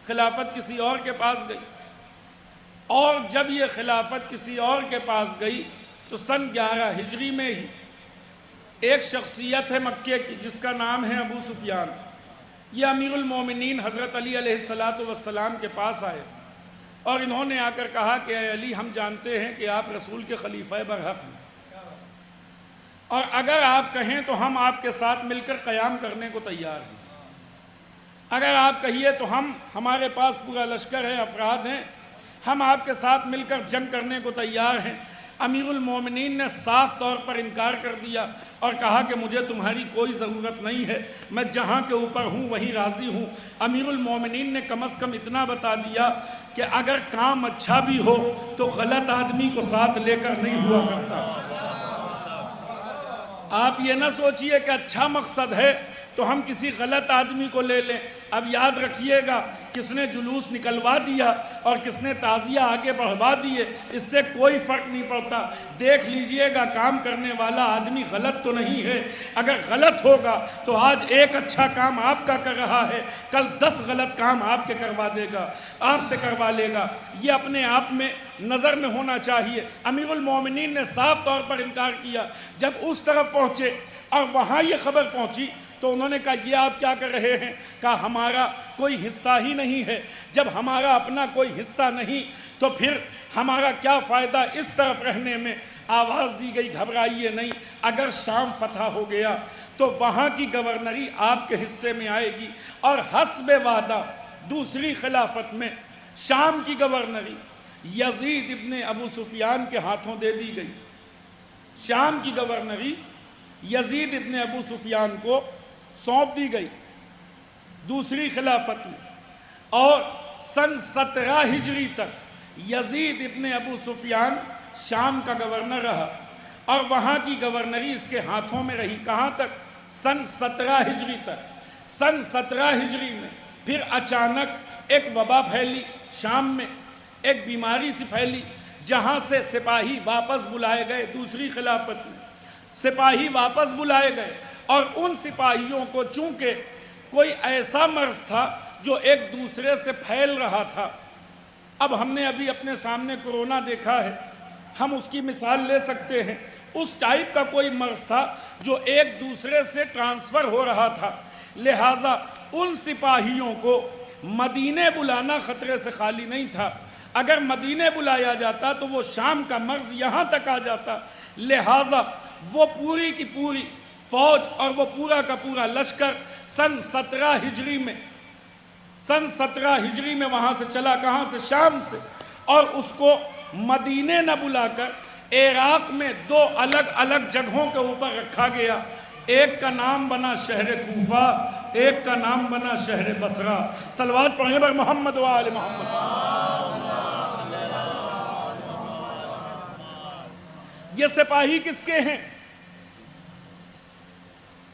[SPEAKER 2] خلافت کسی اور کے پاس گئی، اور جب یہ خلافت کسی اور کے پاس گئی تو سن 11 ہجری میں ہی ایک شخصیت ہے مکے کی جس کا نام ہے ابو سفیان۔ یہ امیر المومنین حضرت علی علیہ السلام کے پاس آئے، اور انہوں نے آ کر کہا کہ اے علی، ہم جانتے ہیں کہ آپ رسول کے خلیفہ برحق ہیں، اور اگر آپ کہیں تو ہم آپ کے ساتھ مل کر قیام کرنے کو تیار ہیں، اگر آپ کہیے تو ہمارے پاس پورا لشکر ہے، افراد ہیں، ہم آپ کے ساتھ مل کر جنگ کرنے کو تیار ہیں۔ امیر المومنین نے صاف طور پر انکار کر دیا اور کہا کہ مجھے تمہاری کوئی ضرورت نہیں ہے، میں جہاں کے اوپر ہوں وہیں راضی ہوں۔ امیر المومنین نے کم از کم اتنا بتا دیا کہ اگر کام اچھا بھی ہو تو غلط آدمی کو ساتھ لے کر نہیں ہوا کرتا۔ آپ یہ نہ سوچئے کہ اچھا مقصد ہے تو ہم کسی غلط آدمی کو لے لیں۔ اب یاد رکھیے گا، کس نے جلوس نکلوا دیا اور کس نے تعزیہ آگے بڑھوا دیے، اس سے کوئی فرق نہیں پڑتا۔ دیکھ لیجئے گا کام کرنے والا آدمی غلط تو نہیں ہے۔ اگر غلط ہوگا تو آج ایک اچھا کام آپ کا کر رہا ہے، کل 10 غلط کام آپ کے کروا دے گا، آپ سے کروا لے گا۔ یہ اپنے آپ میں نظر میں ہونا چاہیے۔ امیر المومنین نے صاف طور پر انکار کیا۔ جب اس طرف پہنچے اور وہاں یہ خبر پہنچی تو انہوں نے کہا یہ آپ کیا کر رہے ہیں؟ کہا ہمارا کوئی حصہ ہی نہیں ہے۔ جب ہمارا اپنا کوئی حصہ نہیں تو پھر ہمارا کیا فائدہ اس طرف رہنے میں؟ آواز دی گئی گھبرائیے نہیں، اگر شام فتح ہو گیا تو وہاں کی گورنری آپ کے حصے میں آئے گی، اور حسب وعدہ دوسری خلافت میں شام کی گورنری یزید ابن ابو سفیان کے ہاتھوں دے دی گئی. شام کی گورنری یزید ابن ابو سفیان کو سونپ دی گئی دوسری خلافت میں. اور سن 17 ہجری تک یزید ابن ابو سفیان شام کا گورنر رہا اور وہاں کی گورنری اس کے ہاتھوں میں رہی. کہاں تک؟ سن 17 ہجری تک. سن 17 ہجری میں پھر اچانک ایک وبا پھیلی شام میں، ایک بیماری سی پھیلی، جہاں سے سپاہی واپس بلائے گئے. دوسری خلافت میں سپاہی واپس بلائے گئے اور ان سپاہیوں کو چونکہ کوئی ایسا مرض تھا جو ایک دوسرے سے پھیل رہا تھا. اب ہم نے ابھی اپنے سامنے کورونا دیکھا ہے، ہم اس کی مثال لے سکتے ہیں. اس ٹائپ کا کوئی مرض تھا جو ایک دوسرے سے ٹرانسفر ہو رہا تھا. لہٰذا ان سپاہیوں کو مدینے بلانا خطرے سے خالی نہیں تھا. اگر مدینے بلایا جاتا تو وہ شام کا مرض یہاں تک آ جاتا. لہٰذا وہ پوری کی پوری فوج اور وہ پورا کا پورا لشکر سن 17 ہجری میں وہاں سے چلا. کہاں سے؟ شام سے. اور اس کو مدینے نہ بلا کر عراق میں 2 الگ الگ جگہوں کے اوپر رکھا گیا. ایک کا نام بنا شہر کوفہ، ایک کا نام بنا شہر بصرہ. صلوات پڑھیں بر محمد و آل محمد. یہ سپاہی کس کے ہیں؟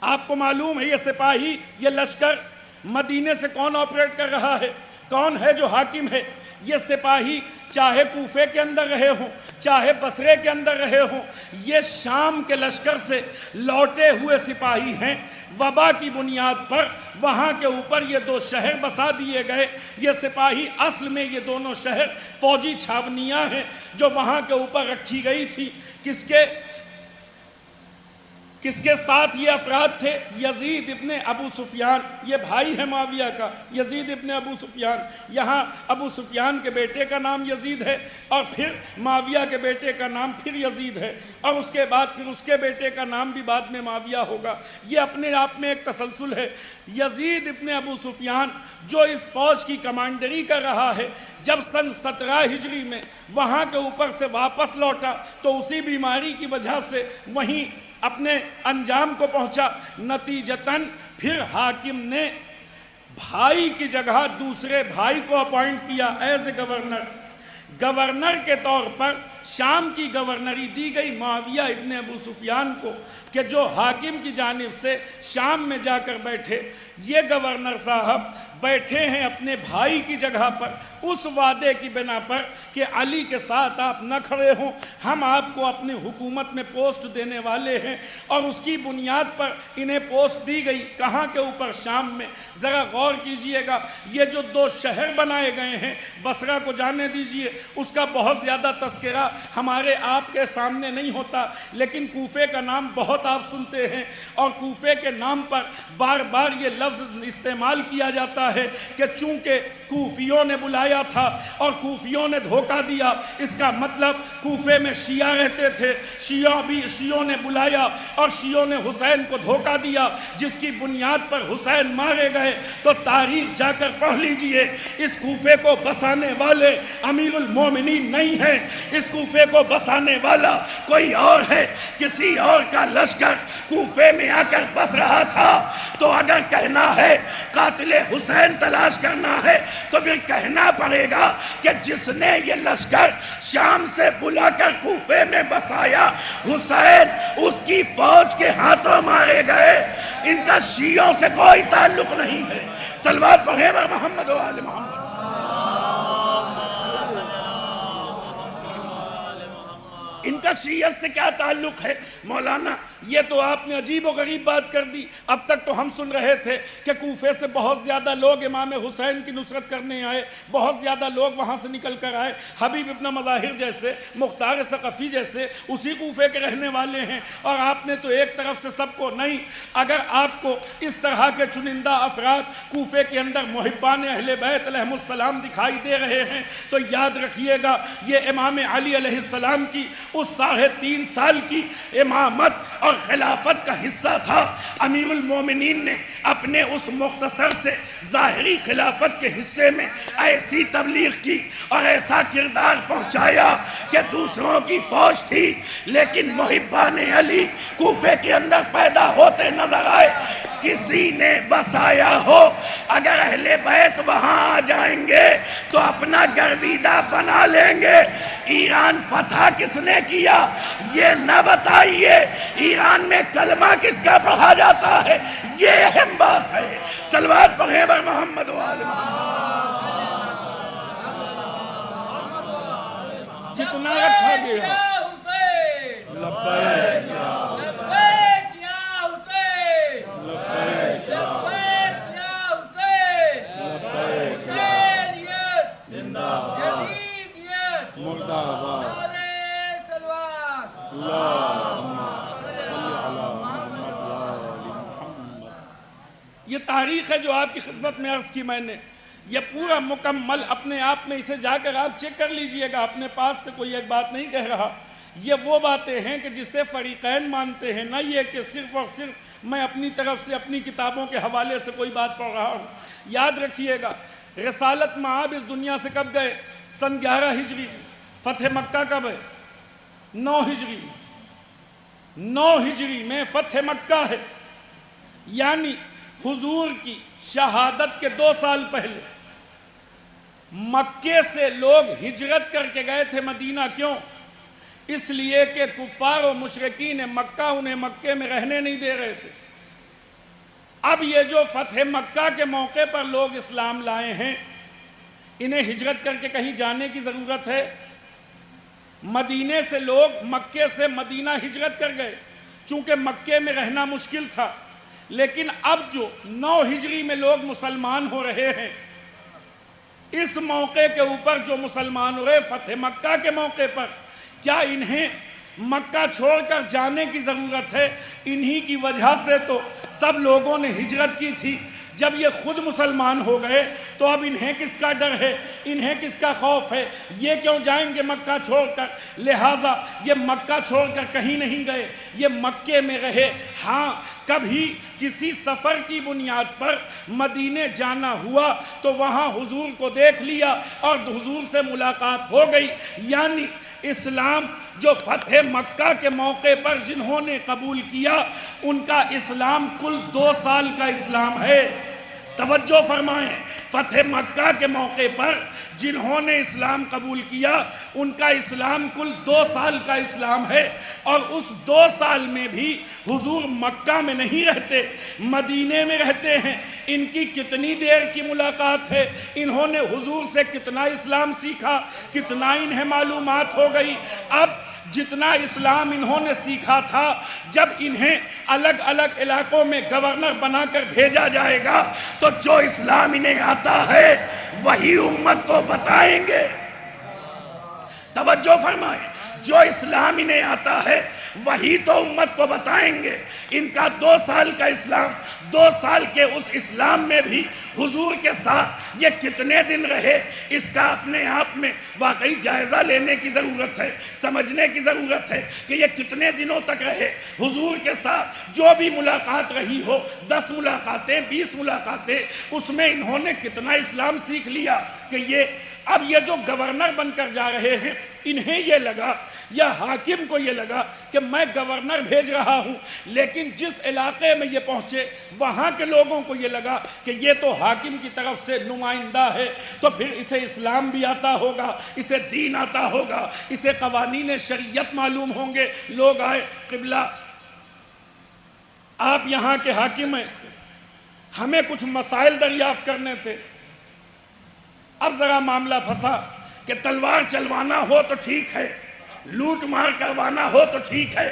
[SPEAKER 2] آپ کو معلوم ہے یہ سپاہی، یہ لشکر مدینے سے کون آپریٹ کر رہا ہے؟ کون ہے جو حاکم ہے؟ یہ سپاہی چاہے کوفے کے اندر رہے ہوں، چاہے بصرے کے اندر رہے ہوں، یہ شام کے لشکر سے لوٹے ہوئے سپاہی ہیں. وبا کی بنیاد پر وہاں کے اوپر یہ 2 شہر بسا دیے گئے. یہ سپاہی اصل میں یہ دونوں شہر فوجی چھاونیاں ہیں جو وہاں کے اوپر رکھی گئی تھی. کس کے ساتھ یہ افراد تھے؟ یزید ابن ابو سفیان، یہ بھائی ہے معاویہ کا. یزید ابن ابو سفیان، یہاں ابو سفیان کے بیٹے کا نام یزید ہے اور پھر معاویہ کے بیٹے کا نام پھر یزید ہے اور اس کے بعد پھر اس کے بیٹے کا نام بھی بعد میں معاویہ ہوگا. یہ اپنے آپ میں ایک تسلسل ہے. یزید ابن ابو سفیان جو اس فوج کی کمانڈری کر رہا ہے، جب سن 17 ہجری میں وہاں کے اوپر سے واپس لوٹا تو اسی بیماری کی وجہ سے وہیں اپنے انجام کو پہنچا. نتیجتاً پھر حاکم نے بھائی کی جگہ دوسرے بھائی کو اپوائنٹ کیا ایز اے گورنر. گورنر کے طور پر شام کی گورنری دی گئی معاویہ ابن ابو سفیان کو کہ جو حاکم کی جانب سے شام میں جا کر بیٹھے. یہ گورنر صاحب بیٹھے ہیں اپنے بھائی کی جگہ پر اس وعدے کی بنا پر کہ علی کے ساتھ آپ نہ کھڑے ہوں، ہم آپ کو اپنی حکومت میں پوسٹ دینے والے ہیں. اور اس کی بنیاد پر انہیں پوسٹ دی گئی. کہاں کے اوپر؟ شام میں. ذرا غور کیجئے گا، یہ جو 2 شہر بنائے گئے ہیں، بصرہ کو جانے دیجئے، اس کا بہت زیادہ تذکرہ ہمارے آپ کے سامنے نہیں ہوتا، لیکن کوفے کا نام بہت آپ سنتے ہیں اور کوفے کے نام پر بار بار یہ لفظ استعمال کیا جاتا ہے کہ چونکہ کوفیوں نے بلایا تھا اور کوفیوں نے دھوکہ دیا، اس کا مطلب کوفے میں شیعہ رہتے تھے، شیعوں نے بلایا اور شیعوں نے حسین کو دھوکہ دیا، جس کی بنیاد پر حسین مارے گئے. تو تاریخ جا کر پڑھ لیجئے، اس کوفے کو بسانے والے امیر المومنین نہیں ہیں، اس کوفے کو بسانے والا کوئی اور ہے. کسی اور کا لشکر کوفے میں آ کر بس رہا تھا. تو اگر کہنا ہے قاتل حسین تلاش کرنا ہے تو پھر کہنا پڑے گا کہ جس نے یہ لشکر شام سے بلا کر کوفے میں بسایا، حسین اس کی فوج کے ہاتھوں مارے گئے. ان کا شیعوں سے کوئی تعلق نہیں ہے. صلوات پڑھیں بر محمد و آل محمد. ان کا شیعت سے کیا تعلق ہے؟ مولانا یہ تو آپ نے عجیب و غریب بات کر دی. اب تک تو ہم سن رہے تھے کہ کوفے سے بہت زیادہ لوگ امام حسین کی نصرت کرنے آئے، بہت زیادہ لوگ وہاں سے نکل کر آئے. حبیب ابن مظاہر جیسے، مختار ثقفی جیسے اسی کوفے کے رہنے والے ہیں، اور آپ نے تو ایک طرف سے سب کو نہیں. اگر آپ کو اس طرح کے چنندہ افراد کوفے کے اندر محبان اہل بیت علیہم السلام دکھائی دے رہے ہیں تو یاد رکھیے گا یہ امام علی علیہ السلام کی اس 3.5 سال کی امامت اور خلافت کا حصہ تھا۔ امیر المومنین نے اپنے اس مختصر سے ظاہری خلافت کے حصے میں ایسی تبلیغ کی اور ایسا کردار پہنچایا کہ دوسروں کی فوج تھی لیکن محبان علی کوفے کے اندر پیدا ہوتے نظر آئے۔ کسی نے بسایا ہو، اگر اہل بیت وہاں آ جائیں گے تو اپنا گرویدہ بنا لیں گے۔ ایران فتح کس نے کیا یہ نہ بتائیے، ایران میں کلمہ کس کا پڑھا جاتا ہے یہ اہم بات ہے۔ صلوات پڑھیں بر محمد و آل محمد۔ کتنا رکھا گیا؟ لبیک یہ تاریخ ہے جو آپ کی خدمت میں عرض کی میں نے، یہ پورا مکمل اپنے آپ میں، اسے جا کر آپ چیک کر لیجئے گا، اپنے پاس سے کوئی ایک بات نہیں کہہ رہا۔ یہ وہ باتیں ہیں کہ جسے فریقین مانتے ہیں، نہ یہ کہ صرف اور صرف میں اپنی طرف سے اپنی کتابوں کے حوالے سے کوئی بات پڑھ رہا ہوں۔ یاد رکھیے گا رسالت مآب اس دنیا سے کب گئے؟ سن 11 ہجری میں۔ فتح مکہ کب ہے؟ 9 ہجری میں۔ 9 ہجری میں فتح مکہ ہے، یعنی حضور کی شہادت کے 2 سال پہلے مکے سے لوگ ہجرت کر کے گئے تھے مدینہ۔ کیوں؟ اس لیے کہ کفار و مشرکین مکہ انہیں مکے میں رہنے نہیں دے رہے تھے۔ اب یہ جو فتح مکہ کے موقع پر لوگ اسلام لائے ہیں، انہیں ہجرت کر کے کہیں جانے کی ضرورت ہے؟ مدینے سے لوگ مکے سے مدینہ ہجرت کر گئے چونکہ مکے میں رہنا مشکل تھا، لیکن اب جو 9 ہجری میں لوگ مسلمان ہو رہے ہیں، اس موقع کے اوپر جو مسلمان ہو رہے فتح مکہ کے موقع پر، کیا انہیں مکہ چھوڑ کر جانے کی ضرورت ہے؟ انہی کی وجہ سے تو سب لوگوں نے ہجرت کی تھی۔ جب یہ خود مسلمان ہو گئے تو اب انہیں کس کا ڈر ہے، انہیں کس کا خوف ہے؟ یہ کیوں جائیں گے مکہ چھوڑ کر؟ لہٰذا یہ مکہ چھوڑ کر کہیں نہیں گئے، یہ مکے میں رہے۔ ہاں کبھی کسی سفر کی بنیاد پر مدینے جانا ہوا تو وہاں حضور کو دیکھ لیا اور حضور سے ملاقات ہو گئی، یعنی اسلام جو فتح مکہ کے موقع پر جنہوں نے قبول کیا ان کا اسلام کل 2 سال کا اسلام ہے۔ توجہ فرمائیں، فتح مکہ کے موقع پر جنہوں نے اسلام قبول کیا ان کا اسلام کل 2 سال کا اسلام ہے، اور اس 2 سال میں بھی حضور مکہ میں نہیں رہتے، مدینے میں رہتے ہیں۔ ان کی کتنی دیر کی ملاقات ہے، انہوں نے حضور سے کتنا اسلام سیکھا، کتنا انہیں معلومات ہو گئی۔ اب جتنا اسلام انہوں نے سیکھا تھا، جب انہیں الگ الگ علاقوں میں گورنر بنا کر بھیجا جائے گا تو جو اسلام انہیں آتا ہے وہی امت کو بتائیں گے۔ توجہ فرمائیں، جو اسلام انہیں آتا ہے وہی تو امت کو بتائیں گے۔ ان کا 2 سال کا اسلام، 2 سال کے اس اسلام میں بھی حضور کے ساتھ یہ کتنے دن رہے، اس کا اپنے آپ میں واقعی جائزہ لینے کی ضرورت ہے، سمجھنے کی ضرورت ہے کہ یہ کتنے دنوں تک رہے حضور کے ساتھ۔ جو بھی ملاقات رہی ہو، 10 ملاقاتیں، 20 ملاقاتیں، اس میں انہوں نے کتنا اسلام سیکھ لیا کہ اب یہ جو گورنر بن کر جا رہے ہیں، انہیں یہ لگا یا حاکم کو یہ لگا کہ میں گورنر بھیج رہا ہوں، لیکن جس علاقے میں یہ پہنچے وہاں کے لوگوں کو یہ لگا کہ یہ تو حاکم کی طرف سے نمائندہ ہے، تو پھر اسے اسلام بھی آتا ہوگا، اسے دین آتا ہوگا، اسے قوانین شریعت معلوم ہوں گے۔ لوگ آئے، قبلہ آپ یہاں کے حاکم ہیں، ہمیں کچھ مسائل دریافت کرنے تھے۔ اب ذرا معاملہ پھنسا کہ تلوار چلوانا ہو تو ٹھیک ہے، لوٹ مار کروانا ہو تو ٹھیک ہے،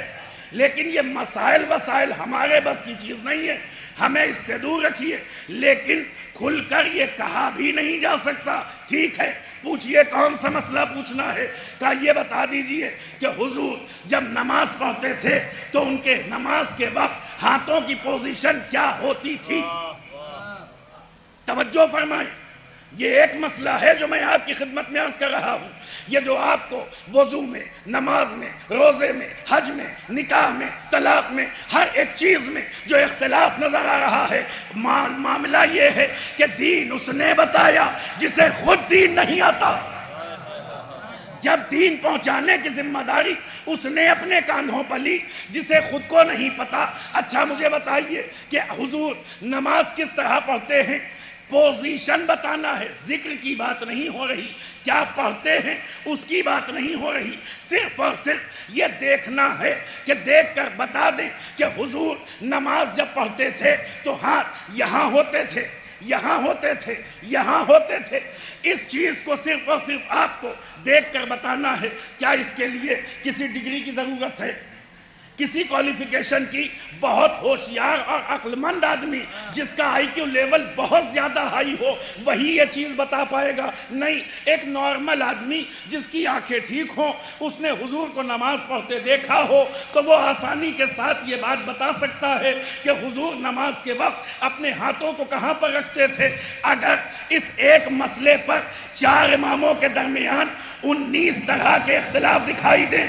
[SPEAKER 2] لیکن یہ مسائل وسائل ہمارے بس کی چیز نہیں ہے، ہمیں اس سے دور رکھیے۔ لیکن کھل کر یہ کہا بھی نہیں جا سکتا۔ ٹھیک ہے، پوچھئے کون سا مسئلہ پوچھنا ہے، کہا یہ بتا دیجئے کہ حضور جب نماز پڑھتے تھے تو ان کے نماز کے وقت ہاتھوں کی پوزیشن کیا ہوتی تھی؟ توجہ فرمائیں، یہ ایک مسئلہ ہے جو میں آپ کی خدمت میں عرض کر رہا ہوں. یہ جو آپ کو وضو میں، نماز میں، روزے میں، حج میں، نکاح میں، طلاق میں، ہر ایک چیز میں جو اختلاف نظر آ رہا ہے، معاملہ یہ ہے کہ دین اس نے بتایا جسے خود دین نہیں آتا. جب دین پہنچانے کی ذمہ داری اس نے اپنے کاندھوں پر لی جسے خود کو نہیں پتا. اچھا مجھے بتائیے کہ حضور نماز کس طرح پڑھتے ہیں؟ پوزیشن بتانا ہے، ذکر کی بات نہیں ہو رہی، کیا پڑھتے ہیں اس کی بات نہیں ہو رہی، صرف اور صرف یہ دیکھنا ہے کہ دیکھ کر بتا دیں کہ حضور نماز جب پڑھتے تھے تو ہاتھ یہاں ہوتے تھے، یہاں ہوتے تھے، یہاں ہوتے تھے. اس چیز کو صرف اور صرف آپ کو دیکھ کر بتانا ہے. کیا اس کے لیے کسی ڈگری کی ضرورت ہے، کسی کوالیفیکیشن کی؟ بہت ہوشیار اور عقل مند آدمی جس کا آئی کیو لیول بہت زیادہ ہائی ہو وہی یہ چیز بتا پائے گا. نہیں، ایک نارمل آدمی جس کی آنکھیں ٹھیک ہوں، اس نے حضور کو نماز پڑھتے دیکھا ہو تو وہ آسانی کے ساتھ یہ بات بتا سکتا ہے کہ حضور نماز کے وقت اپنے ہاتھوں کو کہاں پر رکھتے تھے. اگر اس ایک مسئلے پر 4 اماموں کے درمیان 19 طرح کے اختلاف دکھائی دیں،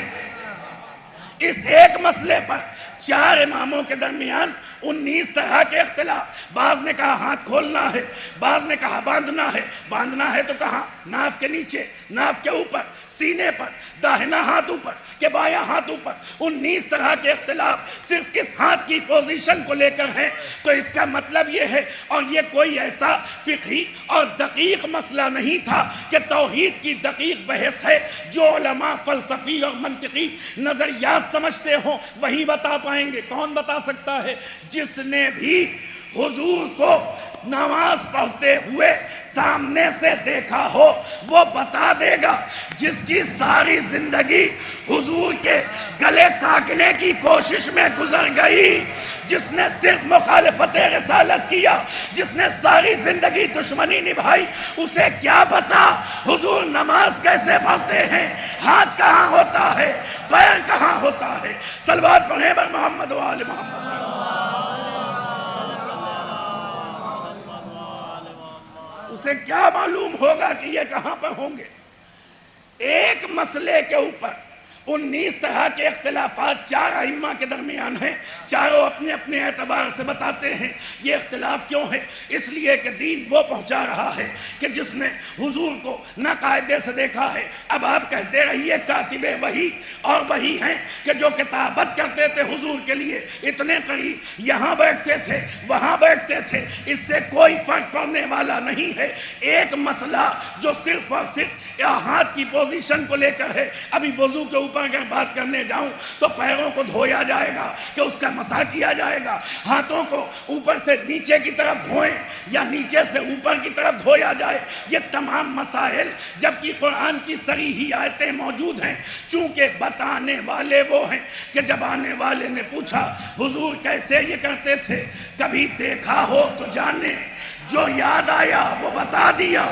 [SPEAKER 2] اس ایک مسئلے پر 4 اماموں کے درمیان 19 طرح کے اختلاف، بعض نے کہا ہاتھ کھولنا ہے، بعض نے کہا باندھنا ہے. باندھنا ہے تو کہاں؟ ناف کے نیچے، ناف کے اوپر، سینے پر، داہنا ہاتھ اوپر کہ بایاں ہاتھ اوپر. 19 طرح کے اختلاف صرف اس ہاتھ کی پوزیشن کو لے کر ہیں. تو اس کا مطلب یہ ہے، اور یہ کوئی ایسا فقہی اور دقیق مسئلہ نہیں تھا کہ توحید کی دقیق بحث ہے. جو علماء فلسفی اور منطقی نظریات سمجھتے ہوں وہی بتا پائیں گے. کون بتا سکتا ہے؟ جس نے بھی حضور کو نماز پڑھتے ہوئے سامنے سے دیکھا ہو وہ بتا دے گا. جس کی ساری زندگی حضور کے گلے کاٹنے کی کوشش میں گزر گئی، جس نے صرف مخالفت رسالت کیا، جس نے ساری زندگی دشمنی نبھائی، اسے کیا پتا حضور نماز کیسے پڑھتے ہیں، ہاتھ کہاں ہوتا ہے، پیر کہاں ہوتا ہے. صلوات پڑھیں بر محمد و آل محمد. اسے کیا معلوم ہوگا کہ یہ کہاں پر ہوں گے؟ ایک مسئلے کے اوپر 19 طرح کے اختلافات 4 ائمہ کے درمیان ہیں. چاروں اپنے اپنے اعتبار سے بتاتے ہیں یہ اختلاف کیوں ہے. اس لیے کہ دین وہ پہنچا رہا ہے کہ جس نے حضور کو نہ قاعدے سے دیکھا ہے. اب آپ کہتے رہیے کاتب وحی، اور وہی ہیں کہ جو کتابت کرتے تھے حضور کے لیے اتنے قریب، یہاں بیٹھتے تھے وہاں بیٹھتے تھے، اس سے کوئی فرق پڑنے والا نہیں ہے. ایک مسئلہ جو صرف اور صرف ہاتھ کی پوزیشن کو لے کر ہے. ابھی وضو کے اوپر اگر بات کرنے جاؤں تو پیروں کو دھویا جائے گا کہ اس کا مسح کیا جائے گا، ہاتھوں کو اوپر سے نیچے کی طرف دھوئیں یا نیچے سے اوپر کی طرف دھویا جائے. یہ تمام مسائل جبکہ قرآن کی صریحی آیتیں موجود ہیں، چونکہ بتانے والے وہ ہیں کہ جب آنے والے نے پوچھا حضور کیسے یہ کرتے تھے، کبھی دیکھا ہو تو جانے، جو یاد آیا وہ بتا دیا،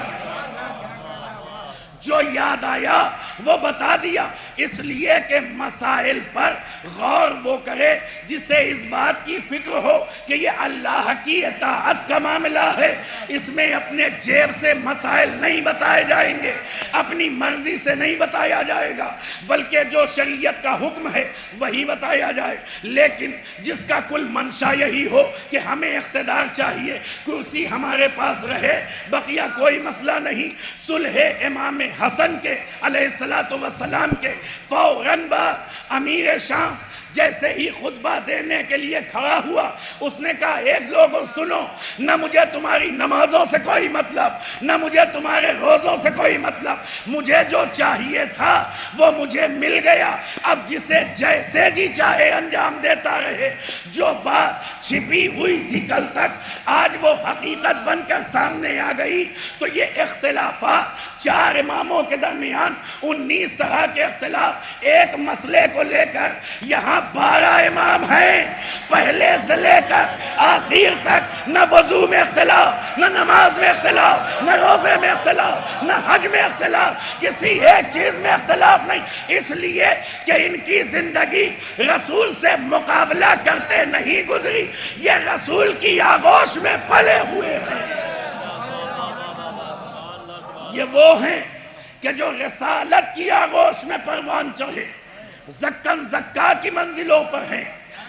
[SPEAKER 2] جو یاد آیا وہ بتا دیا. اس لیے کہ مسائل پر غور وہ کرے جسے اس بات کی فکر ہو کہ یہ اللہ کی اطاعت کا معاملہ ہے. اس میں اپنے جیب سے مسائل نہیں بتائے جائیں گے، اپنی مرضی سے نہیں بتایا جائے گا، بلکہ جو شریعت کا حکم ہے وہی بتایا جائے. لیکن جس کا کل منشا یہی ہو کہ ہمیں اقتدار چاہیے، کرسی ہمارے پاس رہے، بقیہ کوئی مسئلہ نہیں. صلح امام حسن کے علیہ السلام کے فوراً بعد امیر شام جیسے ہی خطبہ دینے کے لیے کھڑا ہوا، اس نے کہا ایک لوگوں سنو، نہ مجھے تمہاری نمازوں سے کوئی مطلب، نہ مجھے تمہارے روزوں سے کوئی مطلب، مجھے جو چاہیے تھا وہ مجھے مل گیا. اب جسے جیسے جی چاہے انجام دیتا رہے. جو بات چھپی ہوئی تھی کل تک آج وہ حقیقت بن کر سامنے آ گئی. تو یہ اختلافات 4 اماموں کے درمیان 19 طرح کے اختلاف، ایک مسئلے کو لے کر یہاں 12 امام ہیں، پہلے سے لے کر آخر تک. نہ وضو میں اختلاف، نہ نماز میں اختلاف، نہ روزے میں اختلاف، نہ حج میں اختلاف، کسی ایک چیز میں اختلاف نہیں. اس لیے کہ ان کی زندگی رسول سے مقابلہ کرتے نہیں گزری، یہ رسول کی آغوش میں پلے ہوئے ہیں. یہ وہ ہیں کہ جو رسالت کی آغوش میں پروان چڑھے، زکن زکا کی منزلوں پر ہیں،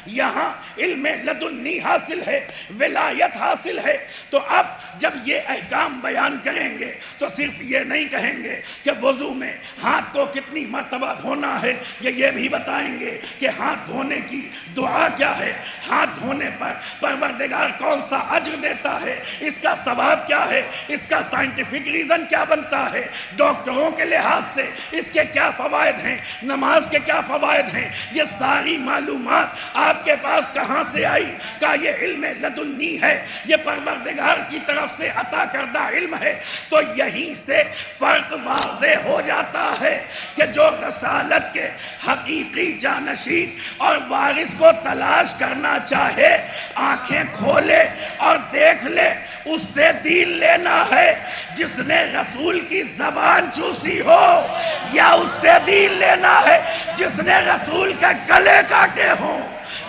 [SPEAKER 2] یہاں علم لدنی حاصل ہے، ولایت حاصل ہے۔ تو اب جب یہ احکام بیان کریں گے تو صرف یہ نہیں کہیں گے کہ وضو میں ہاتھ کو کتنی مرتبہ دھونا ہے، یہ بھی بتائیں گے کہ ہاتھ دھونے کی دعا کیا ہے، ہاتھ دھونے پر پروردگار کون سا اجر دیتا ہے، اس کا ثواب کیا ہے، اس کا سائنٹیفک ریزن کیا بنتا ہے، ڈاکٹروں کے لحاظ سے اس کے کیا فوائد ہیں، نماز کے کیا فوائد ہیں، یہ ساری معلومات آپ کے پاس کہاں سے آئی؟ کہ یہ علم لدنی ہے، یہ پروردگار کی طرف سے عطا کردہ علم ہے۔ تو یہیں سے فرق واضح ہو جاتا ہے کہ جو رسالت کے حقیقی جانشین اور وارث کو تلاش کرنا چاہے، آنکھیں کھولے اور دیکھ لے، اس سے دین لینا ہے۔ جس نے رسول کی زبان چوسی ہو، یا اس سے دین لینا ہے جس نے رسول کے گلے کاٹے ہوں۔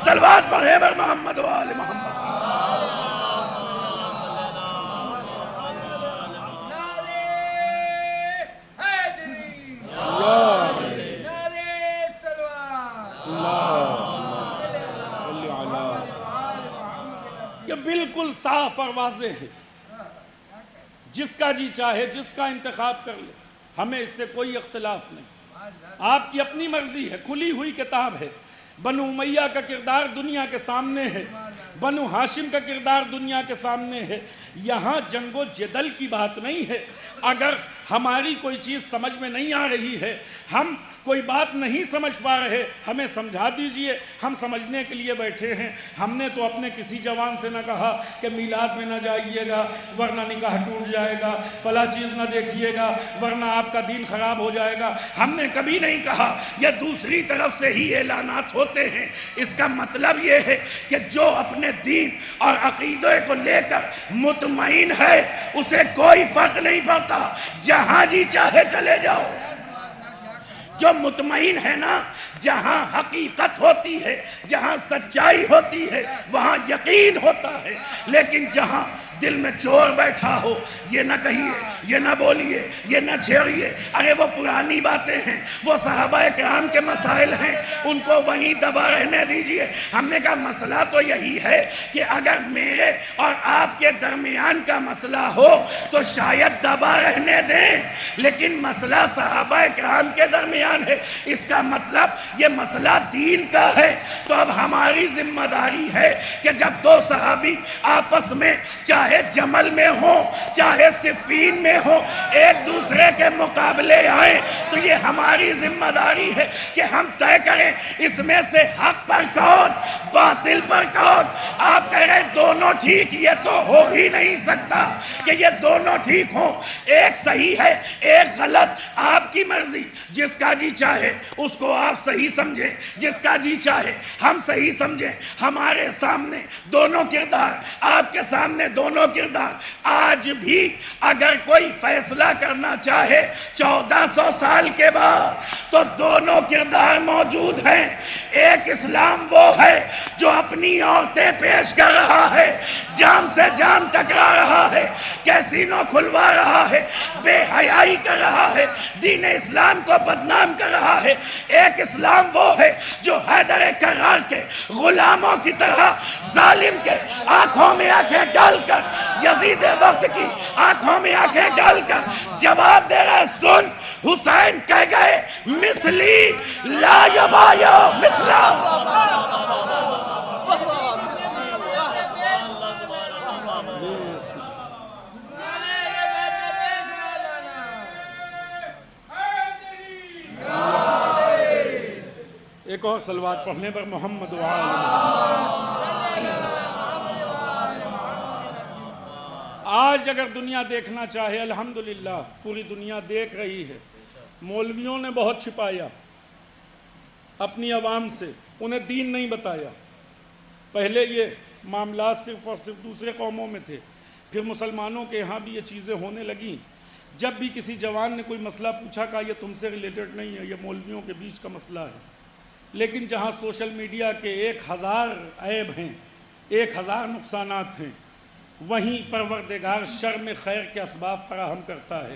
[SPEAKER 2] صلوات پڑھے بر محمد و آل محمد۔ یہ بالکل صاف اور واضح ہے، جس کا جی چاہے جس کا انتخاب کر لے، ہمیں اس سے کوئی اختلاف نہیں۔ آپ کی اپنی مرضی ہے، کھلی ہوئی کتاب ہے۔ بنو امیہ کا کردار دنیا کے سامنے ہے، بنو ہاشم کا کردار دنیا کے سامنے ہے۔ یہاں جنگ و جدل کی بات نہیں ہے۔ اگر ہماری کوئی چیز سمجھ میں نہیں آ رہی ہے، ہم کوئی بات نہیں سمجھ پا رہے، ہمیں سمجھا دیجئے، ہم سمجھنے کے لیے بیٹھے ہیں۔ ہم نے تو اپنے کسی جوان سے نہ کہا کہ میلاد میں نہ جائیے گا ورنہ نکاح ٹوٹ جائے گا، فلاں چیز نہ دیکھیے گا ورنہ آپ کا دین خراب ہو جائے گا، ہم نے کبھی نہیں کہا۔ یہ دوسری طرف سے ہی اعلانات ہوتے ہیں۔ اس کا مطلب یہ ہے کہ جو اپنے دین اور عقیدے کو لے کر مطمئن ہے، اسے کوئی فرق نہیں پڑتا، جہاں جی چاہے چلے جاؤ۔ جو مطمئن ہے نا، جہاں حقیقت ہوتی ہے، جہاں سچائی ہوتی ہے، وہاں یقین ہوتا ہے۔ لیکن جہاں دل میں چور بیٹھا ہو، یہ نہ کہیے، یہ نہ بولیے، یہ نہ چھیڑیے، ارے وہ پرانی باتیں ہیں، وہ صحابہ کرام کے مسائل ہیں، ان کو وہیں دبا رہنے دیجئے۔ ہم نے کہا مسئلہ تو یہی ہے کہ اگر میرے اور آپ کے درمیان کا مسئلہ ہو تو شاید دبا رہنے دیں، لیکن مسئلہ صحابہ کرام کے درمیان ہے، اس کا مطلب یہ مسئلہ دین کا ہے۔ تو اب ہماری ذمہ داری ہے کہ جب دو صحابی آپس میں چاہے جمل میں ہو چاہے صفین میں ہو، ایک دوسرے کے مقابلے آئیں، تو یہ ہماری ذمہ داری ہے کہ ہم طے کریں اس میں سے حق پر کون، باطل پر کون۔ آپ کہہ رہے دونوں ٹھیک، یہ تو ہو ہی نہیں سکتا کہ یہ دونوں ٹھیک ہوں، ایک صحیح ہے ایک غلط، آپ کی مرضی، جس کا جی چاہے اس کو آپ صحیح سمجھیں، جس کا جی چاہے ہم صحیح سمجھیں۔ ہمارے سامنے دونوں کردار، آپ کے سامنے دونوں کردار۔ آج بھی اگر کوئی فیصلہ کرنا چاہے 1400 سال کے بعد، تو دونوں کردار موجود ہیں۔ ایک اسلام وہ ہے جو اپنی عورتیں پیش کر رہا ہے، جان سے جان ٹکرا رہا ہے، کیسینو کھلوا رہا ہے، بے حیائی کر رہا ہے، دین اسلام کو بدنام کر رہا ہے۔ ایک اسلام وہ ہے جو حیدر کرار کے غلاموں کی طرح ظالم کے آنکھوں میں آنکھیں ڈال کر، یزید وقت کی آنکھوں میں آنکھیں ڈال کر جواب دے رہا ہے، سن حسین کہہ گئے مثلی لا یبایا مثلا۔ ایک اور صلوات پڑھنے پر محمد و آل محمد۔ آج اگر دنیا دیکھنا چاہے، الحمدللہ پوری دنیا دیکھ رہی ہے۔ مولویوں نے بہت چھپایا اپنی عوام سے، انہیں دین نہیں بتایا۔ پہلے یہ معاملات صرف اور صرف دوسرے قوموں میں تھے، پھر مسلمانوں کے ہاں بھی یہ چیزیں ہونے لگیں۔ جب بھی کسی جوان نے کوئی مسئلہ پوچھا، کہا یہ تم سے ریلیٹڈ نہیں ہے، یہ مولویوں کے بیچ کا مسئلہ ہے۔ لیکن جہاں سوشل میڈیا کے 1000 عیب ہیں، 1000 نقصانات ہیں، وہیں پروردگار شر میں خیر کے اسباب فراہم کرتا ہے۔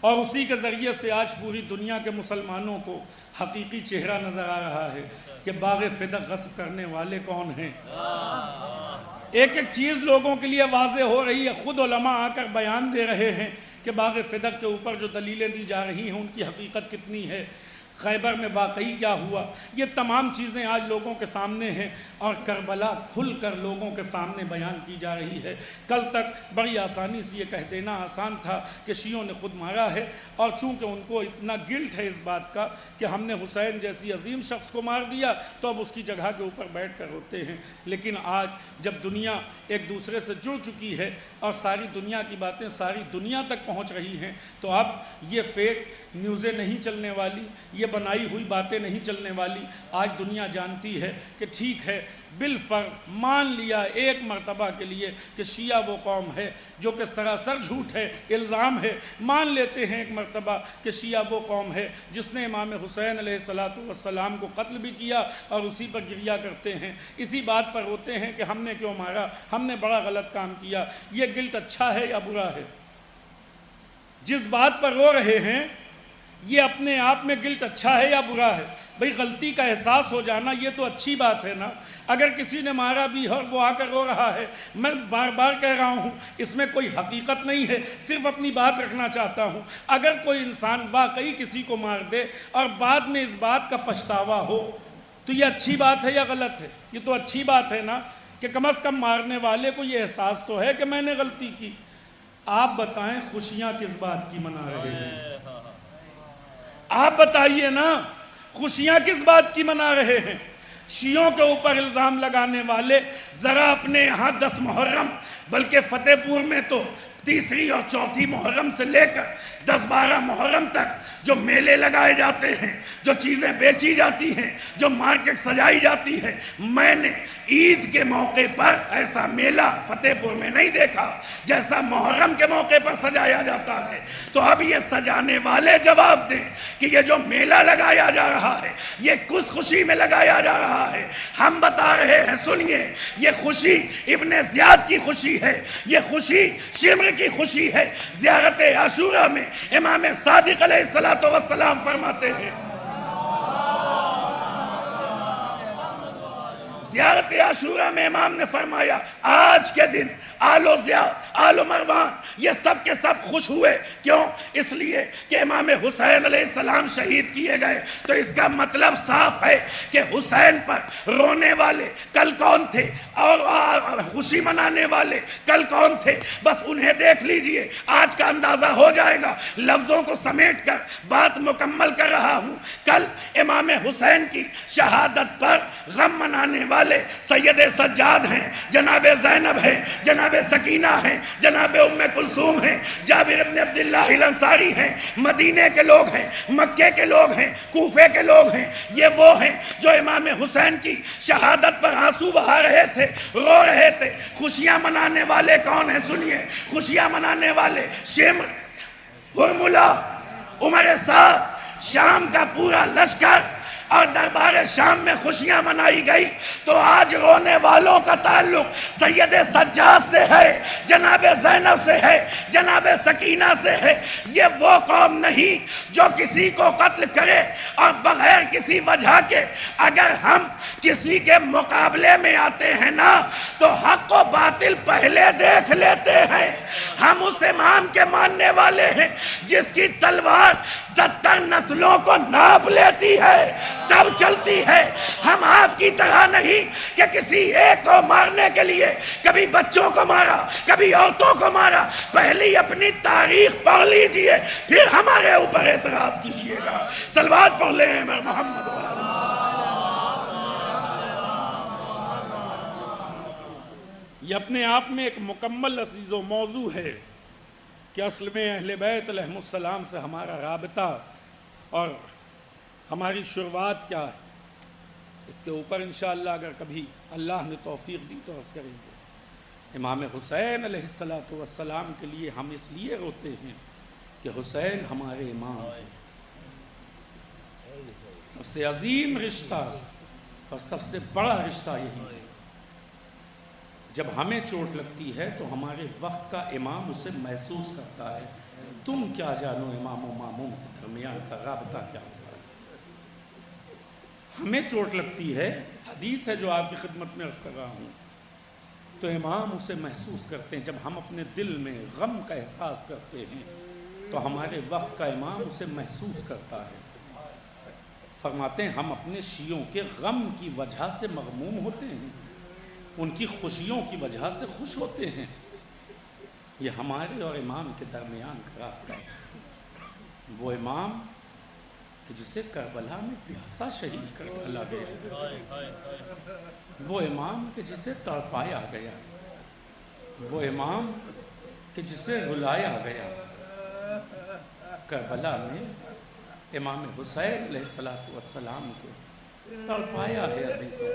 [SPEAKER 2] اور اسی کے ذریعے سے آج پوری دنیا کے مسلمانوں کو حقیقی چہرہ نظر آ رہا ہے کہ باغ فدق غصب کرنے والے کون ہیں۔ ایک ایک چیز لوگوں کے لیے واضح ہو رہی ہے، خود علماء آ کر بیان دے رہے ہیں کہ باغ فدق کے اوپر جو دلیلیں دی جا رہی ہیں ان کی حقیقت کتنی ہے، خیبر میں واقعی کیا ہوا، یہ تمام چیزیں آج لوگوں کے سامنے ہیں اور کربلا کھل کر لوگوں کے سامنے بیان کی جا رہی ہے۔ کل تک بڑی آسانی سے یہ کہہ دینا آسان تھا کہ شیعوں نے خود مارا ہے، اور چونکہ ان کو اتنا گلٹ ہے اس بات کا کہ ہم نے حسین جیسی عظیم شخص کو مار دیا تو اب اس کی جگہ کے اوپر بیٹھ کر روتے ہیں۔ لیکن آج جب دنیا ایک دوسرے سے جڑ چکی ہے اور ساری دنیا کی باتیں ساری دنیا تک پہنچ رہی ہیں تو اب یہ فیک نیوزیں نہیں چلنے والی، یہ بنائی ہوئی باتیں نہیں چلنے والی۔ آج دنیا جانتی ہے کہ ٹھیک ہے، بالفرض مان لیا ایک مرتبہ کے لیے کہ شیعہ وہ قوم ہے جو کہ سراسر جھوٹ ہے، الزام ہے، مان لیتے ہیں ایک مرتبہ کہ شیعہ وہ قوم ہے جس نے امام حسین علیہ السلام کو قتل بھی کیا اور اسی پر گریہ کرتے ہیں، اسی بات پر روتے ہیں کہ ہم نے کیوں مارا، ہم نے بڑا غلط کام کیا۔ یہ گلٹ اچھا ہے یا برا ہے؟ جس بات پر رو رہے ہیں یہ اپنے آپ میں گلٹ اچھا ہے یا برا ہے؟ بھئی غلطی کا احساس ہو جانا یہ تو اچھی بات ہے نا۔ اگر کسی نے مارا بھی اور وہ آ کر رو رہا ہے، میں بار بار کہہ رہا ہوں اس میں کوئی حقیقت نہیں ہے، صرف اپنی بات رکھنا چاہتا ہوں۔ اگر کوئی انسان واقعی کسی کو مار دے اور بعد میں اس بات کا پچھتاوا ہو تو یہ اچھی بات ہے یا غلط ہے؟ یہ تو اچھی بات ہے نا کہ کم از کم مارنے والے کو یہ احساس تو ہے کہ میں نے غلطی کی۔ آپ بتائیں خوشیاں کس بات کی منا رہے ہیں؟ آپ بتائیے نا، خوشیاں کس بات کی منا رہے ہیں؟ شیعوں کے اوپر الزام لگانے والے ذرا اپنے یہاں 10 محرم بلکہ فتح پور میں تو 3 اور 4 محرم سے لے کر 10-12 محرم تک جو میلے لگائے جاتے ہیں، جو چیزیں بیچی جاتی ہیں، جو مارکیٹ سجائی جاتی ہے، میں نے عید کے موقع پر ایسا میلہ فتح پور میں نہیں دیکھا جیسا محرم کے موقع پر سجایا جاتا ہے۔ تو اب یہ سجانے والے جواب دیں کہ یہ جو میلہ لگایا جا رہا ہے یہ کس خوشی میں لگایا جا رہا ہے؟ ہم بتا رہے ہیں، سنیے، یہ خوشی ابن زیاد کی خوشی ہے، یہ خوشی شمر کی خوشی ہے۔ زیارت عاشورہ میں امام صادق علیہ السلام فرماتے ہیں، زیارت عاشورہ میں امام نے فرمایا آج کے دن آل و زیاد، آل و مروان یہ سب کے سب خوش ہوئے۔ کیوں؟ اس لیے کہ امام حسین علیہ السلام شہید کیے گئے۔ تو اس کا مطلب صاف ہے کہ حسین پر رونے والے کل کون تھے اور خوشی منانے والے کل کون تھے؟ بس انہیں دیکھ لیجئے، آج کا اندازہ ہو جائے گا۔ لفظوں کو سمیٹ کر بات مکمل کر رہا ہوں۔ کل امام حسین کی شہادت پر غم منانے والے سید سجاد ہیں، جناب زینب ہیں، جناب سکینہ ہیں، جناب ام کلثوم ہیں، جابر بن عبداللہ الانصاری ہیں، مدینے کے لوگ ہیں، مکے کے لوگ ہیں، کوفے کے لوگ ہیں۔ یہ وہ ہیں جو امام حسین کی شہادت پر آنسو بہا رہے تھے، رو رہے تھے۔ خوشیاں منانے والے کون ہیں؟ سنیے، خوشیاں منانے والے شمر، ہرملہ، عمر سعد، شام کا پورا لشکر اور دربار شام میں خوشیاں منائی گئی۔ تو آج رونے والوں کا تعلق سید سجاد سے ہے، جناب زینب سے ہے، جناب سکینہ سے ہے۔ یہ وہ قوم نہیں جو کسی کو قتل کرے اور بغیر کسی وجہ کے۔ اگر ہم کسی کے مقابلے میں آتے ہیں نا تو حق و باطل پہلے دیکھ لیتے ہیں۔ ہم اس امام کے ماننے والے ہیں جس کی تلوار 70 نسلوں کو ناپ لیتی ہے تب چلتی ہے۔ ہم آپ کی طرح نہیں کہ کسی ایک کو مارنے کے لیے کبھی بچوں کو مارا، کبھی عورتوں کو مارا۔ پہلی اپنی تاریخ پڑھ لیجئے پھر ہمارے اوپر اعتراض کیجئے گا۔ صلوات پڑھ لیں محمد و آل
[SPEAKER 1] یہ اپنے آپ میں ایک مکمل عزیز و موضوع ہے کہ اصل میں اہل بیت علیہ السلام سے ہمارا رابطہ اور ہماری شروعات کیا ہے۔ اس کے اوپر انشاءاللہ اگر کبھی اللہ نے توفیق دی تو عرض کریں گے۔ امام حسین علیہ السلام کے لیے ہم اس لیے روتے ہیں کہ حسین ہمارے امام ہیں۔ سب سے عظیم رشتہ اور سب سے بڑا رشتہ یہی ہے۔ جب ہمیں چوٹ لگتی ہے تو ہمارے وقت کا امام اسے محسوس کرتا ہے
[SPEAKER 2] تم کیا جانو امام و ماموم کے درمیان کا رابطہ کیا ہوتا ہے؟ ہمیں چوٹ لگتی ہے، حدیث ہے جو آپ کی خدمت میں عرض کر رہا ہوں، تو امام اسے محسوس کرتے ہیں۔ جب ہم اپنے دل میں غم کا احساس کرتے ہیں تو ہمارے وقت کا امام اسے محسوس کرتا ہے۔ فرماتے ہیں ہم اپنے شیعوں کے غم کی وجہ سے مغموم ہوتے ہیں، ان کی خوشیوں کی وجہ سے خوش ہوتے ہیں۔ یہ ہمارے اور امام کے درمیان کا رابطہ ہے۔ وہ امام کہ جسے کربلا میں پیاسا شہید کر ڈالا گیا، وہ امام کہ جسے تڑپایا گیا، وہ امام کہ جسے رلایا گیا۔ کربلا میں امام حسین علیہ السلام کو تڑپایا ہے عزیزوں۔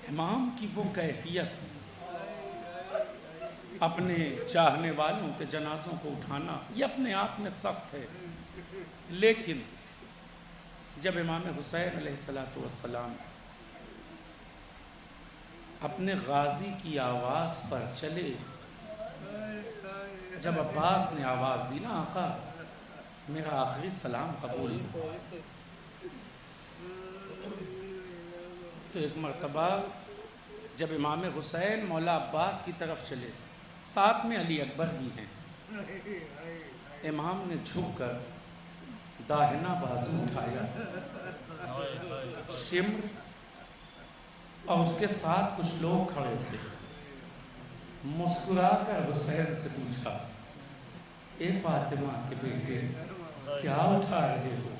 [SPEAKER 2] امام کی وہ کیفیت، اپنے چاہنے والوں کے جنازوں کو اٹھانا یہ اپنے آپ میں سخت ہے، لیکن جب امام حسین علیہ السلام اپنے غازی کی آواز پر چلے، جب عباس نے آواز دی نا آقا میرا آخری سلام قبول ہو، تو ایک مرتبہ جب امام حسین مولا عباس کی طرف چلے، ساتھ میں علی اکبر بھی ہیں، امام نے جھک کر داہنا بازو اٹھایا، شمر اور اس کے ساتھ کچھ لوگ کھڑے تھے، مسکرا کر حسین سے پوچھا اے فاطمہ کے بیٹے کیا اٹھا رہے ہو؟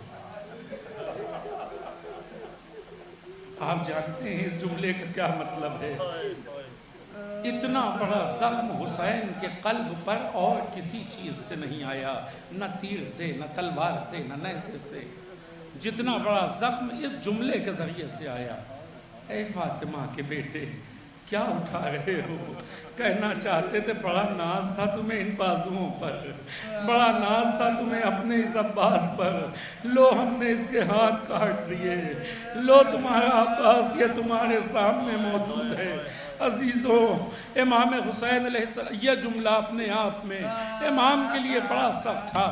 [SPEAKER 2] آپ جانتے ہیں اس جملے کا کیا مطلب ہے؟ اتنا بڑا زخم حسین کے قلب پر اور کسی چیز سے نہیں آیا، نہ تیر سے، نہ تلوار سے، نہ نیزے سے، جتنا بڑا زخم اس جملے کے ذریعے سے آیا، اے فاطمہ کے بیٹے کیا اٹھا رہے ہو؟ کہنا چاہتے تھے بڑا ناز تھا تمہیں ان بازوؤں پر، بڑا ناز تھا تمہیں اپنے اس عباس پر، لو ہم نے اس کے ہاتھ کاٹ دیے، لو تمہارا عباس یہ تمہارے سامنے موجود ہے۔ عزیزوں، امام حسین علیہ السلام یہ جملہ اپنے آپ میں امام کے لیے بڑا سخت تھا۔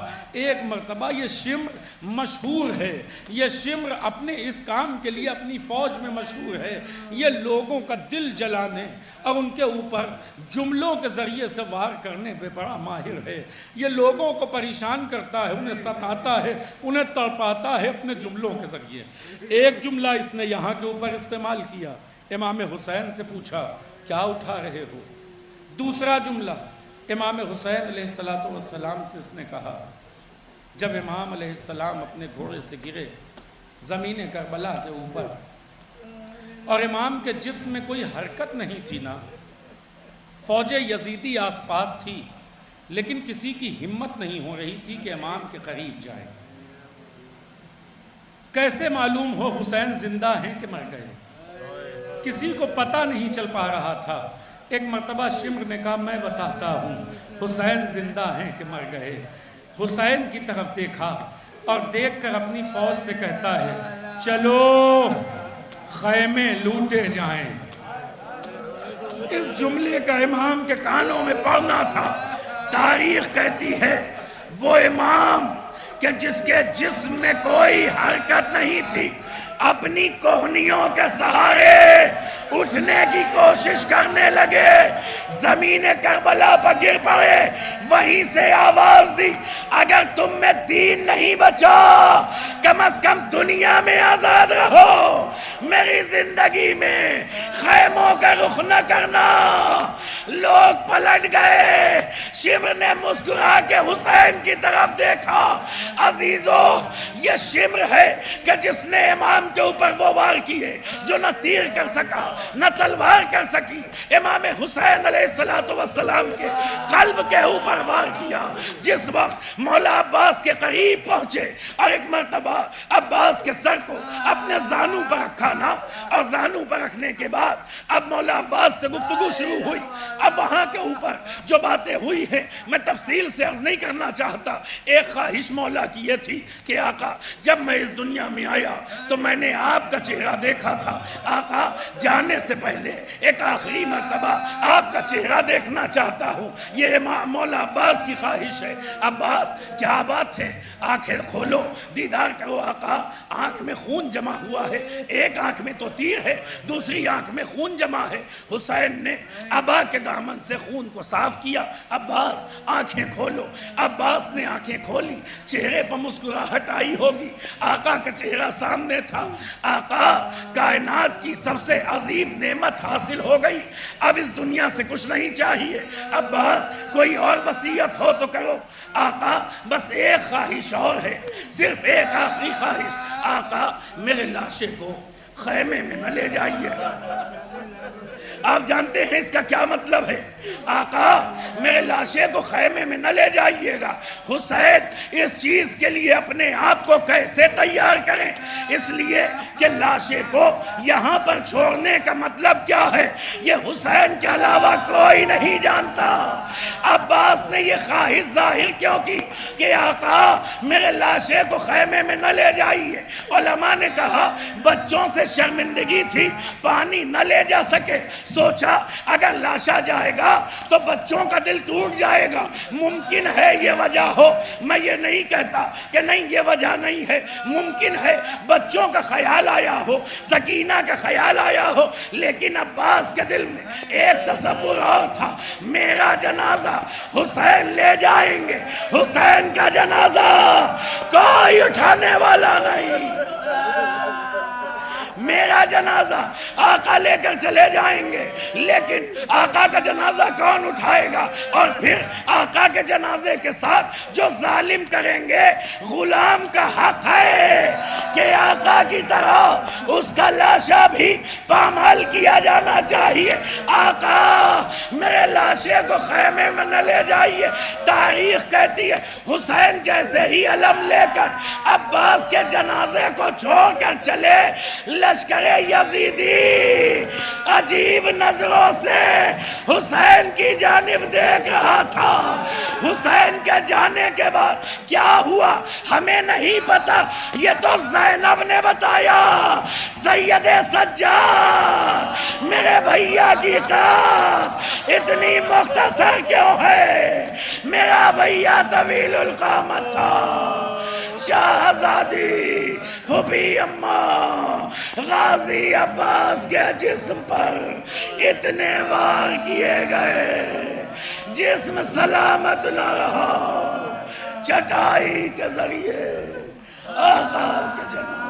[SPEAKER 2] ایک مرتبہ یہ شمر مشہور ہے، یہ شمر اپنے اس کام کے لیے اپنی فوج میں مشہور ہے، یہ لوگوں کا دل جلانے اور ان کے اوپر جملوں کے ذریعے سے وار کرنے پہ بڑا ماہر ہے، یہ لوگوں کو پریشان کرتا ہے، انہیں ستاتا ہے، انہیں تڑپاتا ہے اپنے جملوں کے ذریعے۔ ایک جملہ اس نے یہاں کے اوپر استعمال کیا، امام حسین سے پوچھا کیا اٹھا رہے ہو؟ دوسرا جملہ امام حسین علیہ السلام سے اس نے کہا، جب امام علیہ السلام اپنے گھوڑے سے گرے زمین کربلا کے اوپر اور امام کے جسم میں کوئی حرکت نہیں تھی نا، فوج یزیدی آس پاس تھی لیکن کسی کی ہمت نہیں ہو رہی تھی کہ امام کے قریب جائے۔ کیسے معلوم ہو حسین زندہ ہیں کہ مر گئے؟ کسی کو پتہ نہیں چل پا رہا تھا۔ ایک مرتبہ شمر نے کہا میں بتاتا ہوں حسین زندہ ہیں کہ مر گئے۔ حسین کی طرف دیکھا اور دیکھ کر اپنی فوج سے کہتا ہے چلو خیمے لوٹے جائیں۔ اس جملے کا امام کے کانوں میں پڑنا تھا۔ تاریخ کہتی ہے وہ امام کہ جس کے جسم میں کوئی حرکت نہیں تھی اپنی کوہنیوں کے سہارے اٹھنے کی کوشش کرنے لگے، زمین کربلا پر گر پڑے، وہیں سے آواز دی اگر تم میں دین نہیں بچا کم از کم دنیا میں آزاد رہو، میری زندگی میں خیموں کا رخ نہ کرنا۔ لوگ پلٹ گئے، شمر نے مسکرا کے حسین کی طرف دیکھا۔ عزیزو یہ شمر ہے کہ جس نے امام کے اوپر وہ وار کیے جو نہ تیر کر سکا نہ تلوار کر سکی، امام حسین علیہ السلام کے قلب کے اوپر وار کیا۔ جس وقت مولا عباس کے قریب پہنچے اور ایک مرتبہ عباس کے سر کو اپنے زانو پر رکھا نا، اور زانو پر رکھنے کے بعد اب مولا عباس سے گفتگو شروع ہوئی۔ اب وہاں کے اوپر جو باتیں ہوئی ہیں، میں تفصیل سے عرض نہیں کرنا چاہتا۔ ایک خواہش مولا کی یہ تھی کہ آقا جب میں اس دنیا میں آیا تو میں نے آپ کا چہرہ دیکھا تھا، آقا جانے سے پہلے ایک آخری مرتبہ آپ کا چہرہ دیکھنا چاہتا ہوں۔ یہ مولا عباس کی خواہش ہے۔ عباس کیا بات ہے، آنکھیں کھولو، دیدار کرو آقا۔ آنکھ میں خون جمع ہوا ہے، ایک آنکھ میں تو تیر ہے، دوسری آنکھ میں خون جمع ہے۔ حسین نے ابا کے دامن سے خون کو صاف کیا۔ عباس آنکھیں کھولو۔ عباس نے آنکھیں کھولی، چہرے پر مسکراہٹ آئی ہوگی، آقا کا چہرہ سامنے تھا۔ آقا کائنات کی سب سے عظیم نعمت حاصل ہو گئی، اب اس دنیا سے کچھ نہیں چاہیے۔ عباس کوئی اور وصیت ہو تو کرو۔ آقا بس ایک خواہش اور ہے، صرف ایک آخری خواہش، آقا میرے لاشے کو خیمے میں نہ لے جائیے۔ آپ جانتے ہیں اس کا کیا مطلب ہے؟ آقا میرے لاشے کو خیمے میں نہ لے جائیے گا۔ حسین اس چیز کے لیے اپنے آپ کو کیسے تیار کریں؟ اس لیے کہ لاشے کو یہاں پر چھوڑنے کا مطلب کیا ہے یہ حسین کے علاوہ کوئی نہیں جانتا۔ عباس نے یہ خواہش ظاہر کیوں کی کہ آقا میرے لاشے کو خیمے میں نہ لے جائیے؟ علماء نے کہا بچوں سے شرمندگی تھی، پانی نہ لے جا سکے، سوچا اگر لاشا جائے گا تو بچوں کا دل ٹوٹ جائے گا، ممکن ہے یہ وجہ ہو۔ میں یہ نہیں کہتا کہ نہیں یہ وجہ نہیں ہے، ممکن ہے بچوں کا خیال آیا ہو، سکینہ کا خیال آیا ہو، لیکن عباس کے دل میں ایک تصور اور تھا، میرا جنازہ حسین لے جائیں گے، حسین کا جنازہ کوئی اٹھانے والا نہیں، میرا جنازہ آقا لے کر چلے جائیں گے، لیکن آقا کا جنازہ کون اٹھائے گا؟ اور پھر آقا کے جنازے کے ساتھ جو ظالم کریں گے، غلام کا حق ہے کہ آقا کی طرح اس کا لاشا بھی پامال کیا جانا چاہیے۔ آقا میرے لاشے کو خیمے میں نہ لے جائیے۔ تاریخ کہتی ہے حسین جیسے ہی علم لے کر عباس کے جنازے کو چھوڑ کر چلے، لشکر یزیدی عجیب نظروں سے حسین کی جانب دیکھ رہا تھا۔ حسین کے جانے کے بعد کیا ہوا ہمیں نہیں پتا، یہ تو زینب نے بتایا۔ سید سجاد میرے بھیا کی قد اتنی مختصر کیوں ہے؟ میرا بھیا طویل القامت تھا۔ شہزادی پھوپھی اماں غازی عباس کے جسم پر اتنے وار کیے گئے، جسم سلامت نہ رہا، چٹائی کے ذریعے آقا کے جنازے